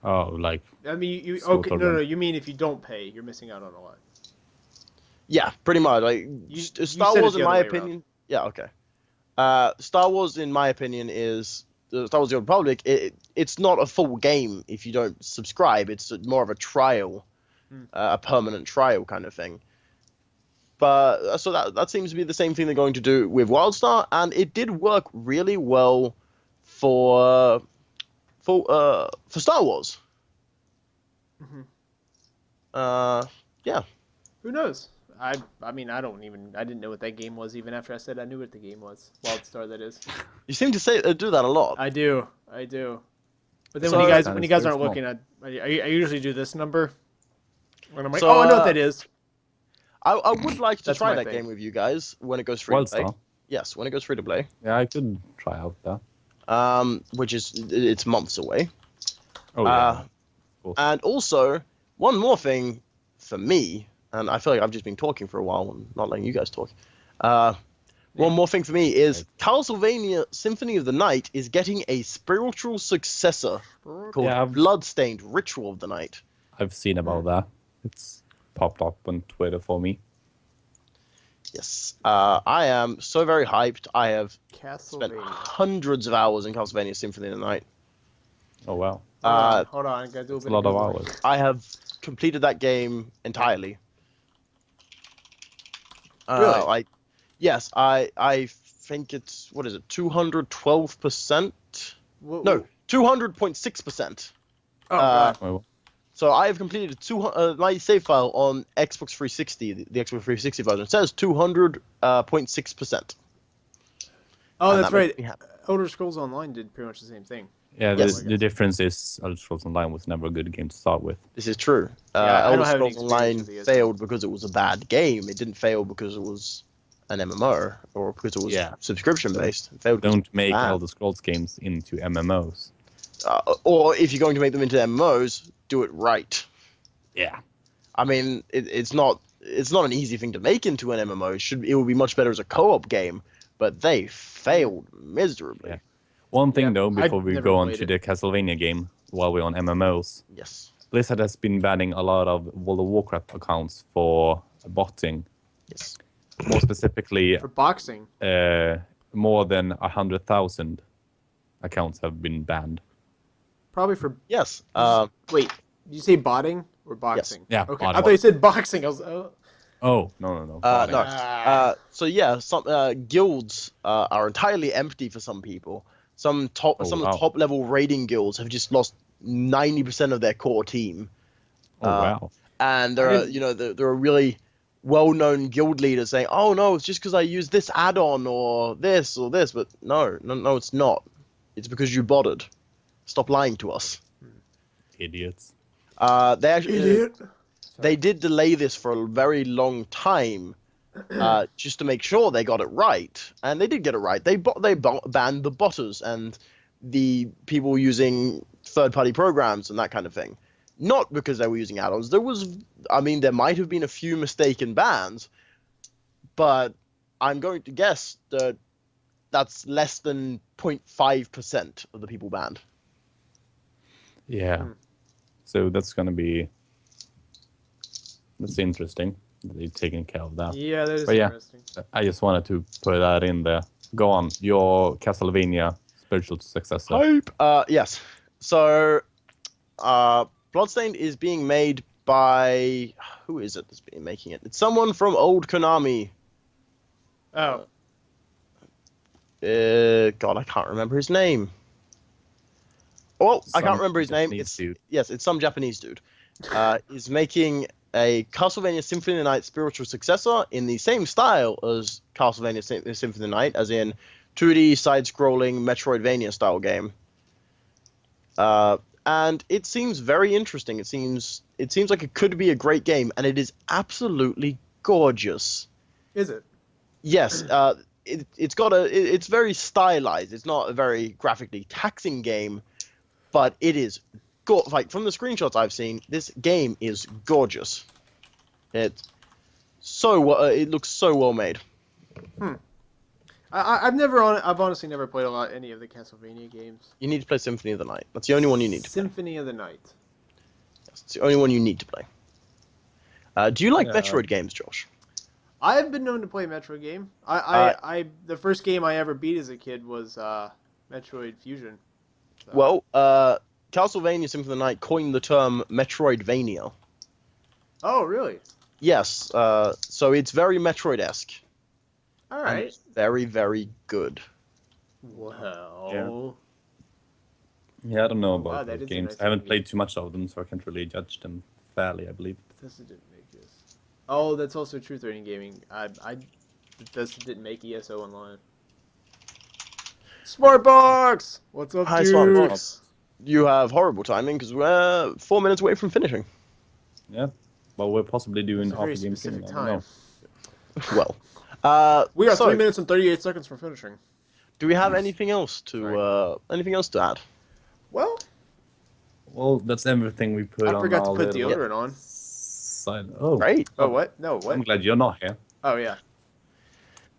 Speaker 2: Oh, like
Speaker 1: I mean, you
Speaker 2: Sort
Speaker 1: okay?
Speaker 2: of
Speaker 1: No,
Speaker 2: them.
Speaker 1: you mean if you don't pay, you're missing out on a lot.
Speaker 3: Yeah, pretty much. Like
Speaker 1: You
Speaker 3: Star
Speaker 1: said it
Speaker 3: Wars,
Speaker 1: the
Speaker 3: in
Speaker 1: other
Speaker 3: my
Speaker 1: way
Speaker 3: opinion. Yeah, okay. Star Wars, in my opinion, is Star Wars: The Old Republic, it's not a full game if you don't subscribe. It's more of a trial, a permanent trial kind of thing. But so that seems to be the same thing they're going to do with WildStar, and it did work really well for Star Wars. Yeah.
Speaker 1: Who knows? I mean, I didn't know what that game was even after I said I knew what the game was. WildStar, that is.
Speaker 3: You seem to do that a lot.
Speaker 1: I do. But then
Speaker 3: So-
Speaker 1: when you guys
Speaker 2: Very
Speaker 1: aren't
Speaker 2: small.
Speaker 1: looking at, I usually do this number. And I'm like,
Speaker 3: So,
Speaker 1: oh, I know what that is.
Speaker 3: I would like to
Speaker 1: That's
Speaker 3: try
Speaker 1: my
Speaker 3: that
Speaker 1: thing.
Speaker 3: game with you guys when it goes free to play.
Speaker 2: WildStar.
Speaker 3: Yes, when it goes free to play.
Speaker 2: Yeah, I could try out that.
Speaker 3: Which is it's months away.
Speaker 2: Oh yeah. Of course.
Speaker 3: And also, one more thing for me, and I feel like I've just been talking for a while and not letting you guys talk. One more thing for me is Castlevania Symphony of the Night is getting a spiritual successor called
Speaker 2: Yeah, I've-
Speaker 3: Bloodstained Ritual of the Night.
Speaker 2: I've seen about that. It's popped up on Twitter for me.
Speaker 3: Yes, I am so very hyped. I have spent
Speaker 1: Castlevania.
Speaker 3: hundreds of hours in Castlevania Symphony of the Night.
Speaker 2: Oh wow.
Speaker 1: Hold on, I gotta do a
Speaker 2: It's
Speaker 1: bit
Speaker 2: a lot of
Speaker 1: Googling.
Speaker 2: hours.
Speaker 3: I have completed that game entirely.
Speaker 1: Really?
Speaker 3: Like, yes, I think it's, what is it, 212%? No, 200.6%.
Speaker 1: Oh, God.
Speaker 2: Well,
Speaker 3: So I have completed my save file on Xbox 360, the Xbox 360 version. It says 200.6%.
Speaker 1: Oh,
Speaker 3: and
Speaker 1: that's
Speaker 3: that makes
Speaker 1: right.
Speaker 3: me happy.
Speaker 1: Elder Scrolls Online did pretty much the same thing.
Speaker 2: yeah,
Speaker 3: Yes.
Speaker 2: the difference is Elder Scrolls Online was never a good game to start with.
Speaker 3: This is true.
Speaker 1: Yeah, I don't
Speaker 3: Elder
Speaker 1: have any
Speaker 3: Scrolls
Speaker 1: experience
Speaker 3: Online
Speaker 1: with the ESO.
Speaker 3: failed because it was a bad game. It didn't fail because it was an MMO or because it was
Speaker 2: Yeah.
Speaker 3: subscription based. It failed because
Speaker 2: Don't make
Speaker 3: bad.
Speaker 2: Elder Scrolls games into MMOs.
Speaker 3: or if you're going to make them into MMOs, do it right.
Speaker 2: Yeah.
Speaker 3: I mean, it's not an easy thing to make into an MMO. It would be much better as a co-op game, but they failed miserably.
Speaker 2: Yeah. One thing
Speaker 1: Yeah,
Speaker 2: though,
Speaker 1: I've
Speaker 2: before we
Speaker 1: never
Speaker 2: go on
Speaker 1: played
Speaker 2: to
Speaker 1: it.
Speaker 2: the Castlevania game, while we're on MMOs,
Speaker 3: Yes.
Speaker 2: Blizzard has been banning a lot of World of Warcraft accounts for botting.
Speaker 3: Yes.
Speaker 2: More specifically,
Speaker 1: For boxing.
Speaker 2: more than 100,000 accounts have been banned.
Speaker 1: Probably for...
Speaker 3: Yes.
Speaker 1: Wait, did you say botting or boxing?
Speaker 2: Yeah,
Speaker 1: Okay,
Speaker 2: botting.
Speaker 1: I thought you said boxing. I was...
Speaker 2: Oh, no.
Speaker 3: No.
Speaker 1: Ah.
Speaker 3: So yeah, some guilds are entirely empty for some people. Some of the
Speaker 2: wow.
Speaker 3: top level raiding guilds have just lost 90% of their core team.
Speaker 2: Oh, wow.
Speaker 3: And there are really well-known guild leaders saying, "Oh no, it's just because I use this add-on or this," but no, it's not. It's because you botted. Stop lying to us.
Speaker 2: Idiots.
Speaker 3: They actually
Speaker 1: Idiot.
Speaker 3: they did delay this for a very long time, just to make sure they got it right, and they did get it right. They banned the botters and the people using third-party programs and that kind of thing. Not because they were using add-ons. There might have been a few mistaken bans, but I'm going to guess that that's less than 0.5% of the people banned.
Speaker 2: Yeah. So that's interesting. They're taking care of that.
Speaker 1: Yeah, that is
Speaker 2: But yeah.
Speaker 1: interesting.
Speaker 2: I just wanted to put that in there. Go on. Your Castlevania spiritual successor.
Speaker 3: Hype. Yes. So, Bloodstained is being made by, who is it that's been making it? It's someone from old Konami.
Speaker 1: Oh,
Speaker 3: God, I can't remember his name. Oh, I can't
Speaker 2: Some
Speaker 3: remember his name.
Speaker 2: Japanese dude.
Speaker 3: It's some Japanese dude. Is making a Castlevania Symphony of the Night spiritual successor in the same style as Castlevania Symphony of the Night, as in 2D side-scrolling Metroidvania style game. And it seems very interesting. It seems like it could be a great game, and it is absolutely gorgeous.
Speaker 1: is it?
Speaker 3: Yes, it's very stylized. It's not a very graphically taxing game, but it is like from the screenshots I've seen, this game is gorgeous. It looks so well made.
Speaker 1: I've honestly never played any of the Castlevania games.
Speaker 3: You need to play Symphony of the Night. That's the only one you need to play.
Speaker 1: Symphony of the Night.
Speaker 3: It's the only one you need to play. Do you like
Speaker 2: Yeah.
Speaker 3: Metroid games, Josh?
Speaker 1: I have been known to play a Metro game. The first game I ever beat as a kid was Metroid Fusion. So.
Speaker 3: Well, Castlevania Symphony of the Night coined the term Metroidvania.
Speaker 1: Oh, really?
Speaker 3: Yes, so it's very Metroid-esque.
Speaker 1: All
Speaker 3: And
Speaker 1: right.
Speaker 3: it's very, very good.
Speaker 1: Well.
Speaker 2: Yeah, I don't know
Speaker 1: Wow,
Speaker 2: about
Speaker 1: that
Speaker 2: those
Speaker 1: is a
Speaker 2: games.
Speaker 1: nice
Speaker 2: I haven't
Speaker 1: movie.
Speaker 2: played too much of them, so I can't really judge them fairly, I believe.
Speaker 1: Bethesda didn't make this. Oh, that's also true. 3D gaming. Bethesda didn't make ESO Online. Smartbox. What's up,
Speaker 3: Hi,
Speaker 1: dude?
Speaker 3: Smartbox. You have horrible timing because we're 4 minutes away from finishing.
Speaker 2: Yeah. Well, we're possibly doing
Speaker 1: It's a very
Speaker 2: half a game
Speaker 1: specific
Speaker 2: soon. I don't
Speaker 1: time.
Speaker 2: know.
Speaker 3: Well,
Speaker 1: We are
Speaker 3: so,
Speaker 1: 3 minutes and 38 seconds from finishing.
Speaker 3: do we have anything else to add?
Speaker 1: Well,
Speaker 2: Well, that's everything we put
Speaker 1: I
Speaker 2: on
Speaker 1: forgot to
Speaker 2: our
Speaker 1: put
Speaker 2: little
Speaker 1: deodorant on.
Speaker 2: side. Oh,
Speaker 3: Great.
Speaker 1: Oh, what? No,
Speaker 2: I'm
Speaker 1: what?
Speaker 2: glad you're not here.
Speaker 1: Oh, yeah.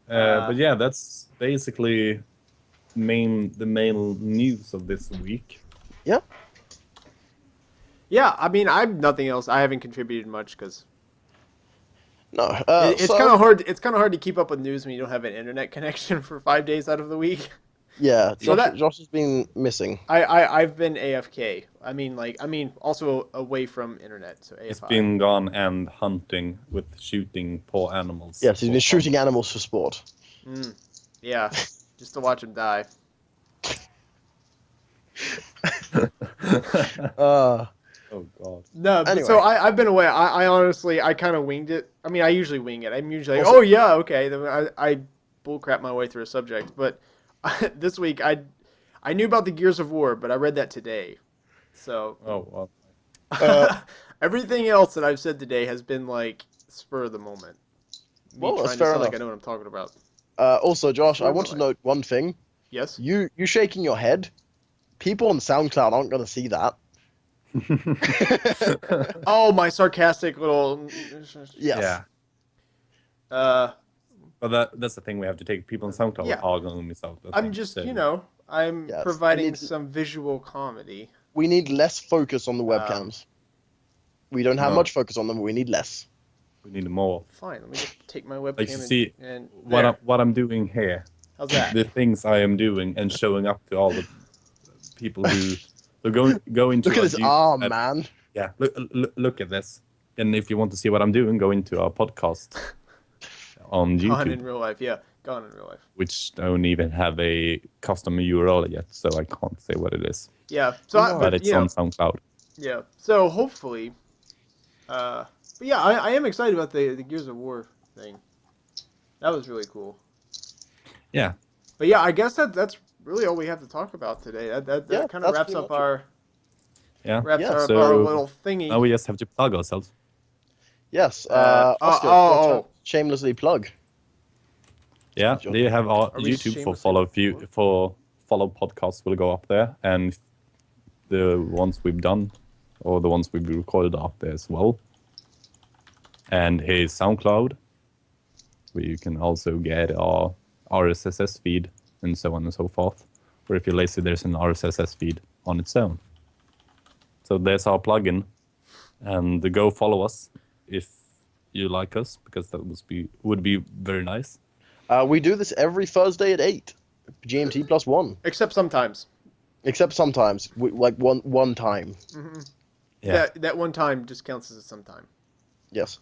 Speaker 2: But yeah, that's basically the main news of this week.
Speaker 3: Yeah.
Speaker 1: Yeah, I mean, I've nothing else. I haven't contributed much because
Speaker 3: No.
Speaker 1: it's kind of hard. It's kind of hard to keep up with news when you don't have an internet connection for 5 days out of the week.
Speaker 3: Yeah,
Speaker 1: So
Speaker 3: Josh has been missing.
Speaker 1: I've been AFK. I mean, also away from internet. So AFI.
Speaker 2: He's been gone and hunting with shooting poor animals.
Speaker 3: Yes, he's
Speaker 2: for
Speaker 3: been
Speaker 2: fun.
Speaker 3: shooting animals for sport.
Speaker 1: Yeah, just to watch him die.
Speaker 2: Oh god.
Speaker 1: No, but
Speaker 3: Anyway.
Speaker 1: so I've been away. I honestly I kind of winged it. I mean, I usually wing it. I'm usually like,
Speaker 3: Also-
Speaker 1: oh yeah, okay. Then I bullcrap my way through a subject. But this week I knew about the Gears of War, but I read that today. So
Speaker 2: Oh well.
Speaker 1: everything else that I've said today has been like spur of the moment. Me
Speaker 3: Well, that's
Speaker 1: trying
Speaker 3: fair
Speaker 1: to sound like
Speaker 3: enough.
Speaker 1: I know what I'm talking about.
Speaker 3: Also, Josh, I
Speaker 1: Sure,
Speaker 3: want
Speaker 1: go
Speaker 3: to
Speaker 1: ahead.
Speaker 3: note one thing.
Speaker 1: Yes.
Speaker 3: You shaking your head. People on SoundCloud aren't going to see that.
Speaker 1: Oh, my sarcastic little.
Speaker 3: Yes.
Speaker 2: Yeah. But that's the thing we have to take. People on SoundCloud
Speaker 1: Yeah.
Speaker 2: are going to miss out. I
Speaker 1: I'm
Speaker 2: think,
Speaker 1: just,
Speaker 2: so.
Speaker 1: I'm
Speaker 3: Yes, I
Speaker 1: providing
Speaker 3: need-
Speaker 1: some visual comedy.
Speaker 3: We need less focus on the webcams. We don't have
Speaker 2: No.
Speaker 3: much focus on them. We need less.
Speaker 2: We need more.
Speaker 1: Fine, let me just take my
Speaker 2: Like
Speaker 1: webcam
Speaker 2: you
Speaker 1: and,
Speaker 2: see,
Speaker 1: and
Speaker 2: what
Speaker 1: there.
Speaker 2: what I'm doing here,
Speaker 1: How's that?
Speaker 2: the things I am doing, and showing up to all the people who go into
Speaker 3: Look at
Speaker 2: our
Speaker 3: this
Speaker 2: YouTube
Speaker 3: arm,
Speaker 2: and-
Speaker 3: man.
Speaker 2: Yeah, look at this. And if you want to see what I'm doing, go into our podcast on
Speaker 1: Gone in
Speaker 2: YouTube,
Speaker 1: real life, yeah. Gone in real life.
Speaker 2: which don't even have a custom URL yet, so I can't say what it is.
Speaker 1: Yeah. So,
Speaker 3: No.
Speaker 2: But it's on SoundCloud.
Speaker 1: yeah. So hopefully, but yeah, I am excited about the Gears of War thing. That was really cool.
Speaker 2: Yeah.
Speaker 1: But yeah, I guess that's really all we have to talk about today. That
Speaker 3: Yeah,
Speaker 1: kind of
Speaker 3: that's
Speaker 1: wraps
Speaker 3: pretty
Speaker 1: up
Speaker 3: much it.
Speaker 1: our
Speaker 2: Yeah.
Speaker 3: So
Speaker 1: our little thingy.
Speaker 2: Now we just have to plug ourselves.
Speaker 3: Yes. Oscar, shamelessly plug.
Speaker 2: Yeah,
Speaker 3: Sure.
Speaker 2: they have our
Speaker 1: Are we
Speaker 2: YouTube for
Speaker 1: shamelessly
Speaker 2: follow podcasts will go up there, and the ones we've done or the ones we've recorded are up there as well. And his SoundCloud, where you can also get our RSS feed and so on and so forth. Or if you're lazy, there's an RSS feed on its own. So there's our plugin, and go follow us if you like us, because that would be very nice.
Speaker 3: We do this every Thursday at 8. GMT +1.
Speaker 1: Except sometimes.
Speaker 3: Except sometimes, like one time.
Speaker 1: Hmm
Speaker 2: Yeah.
Speaker 1: That one time just counts as a sometime.
Speaker 3: Yes.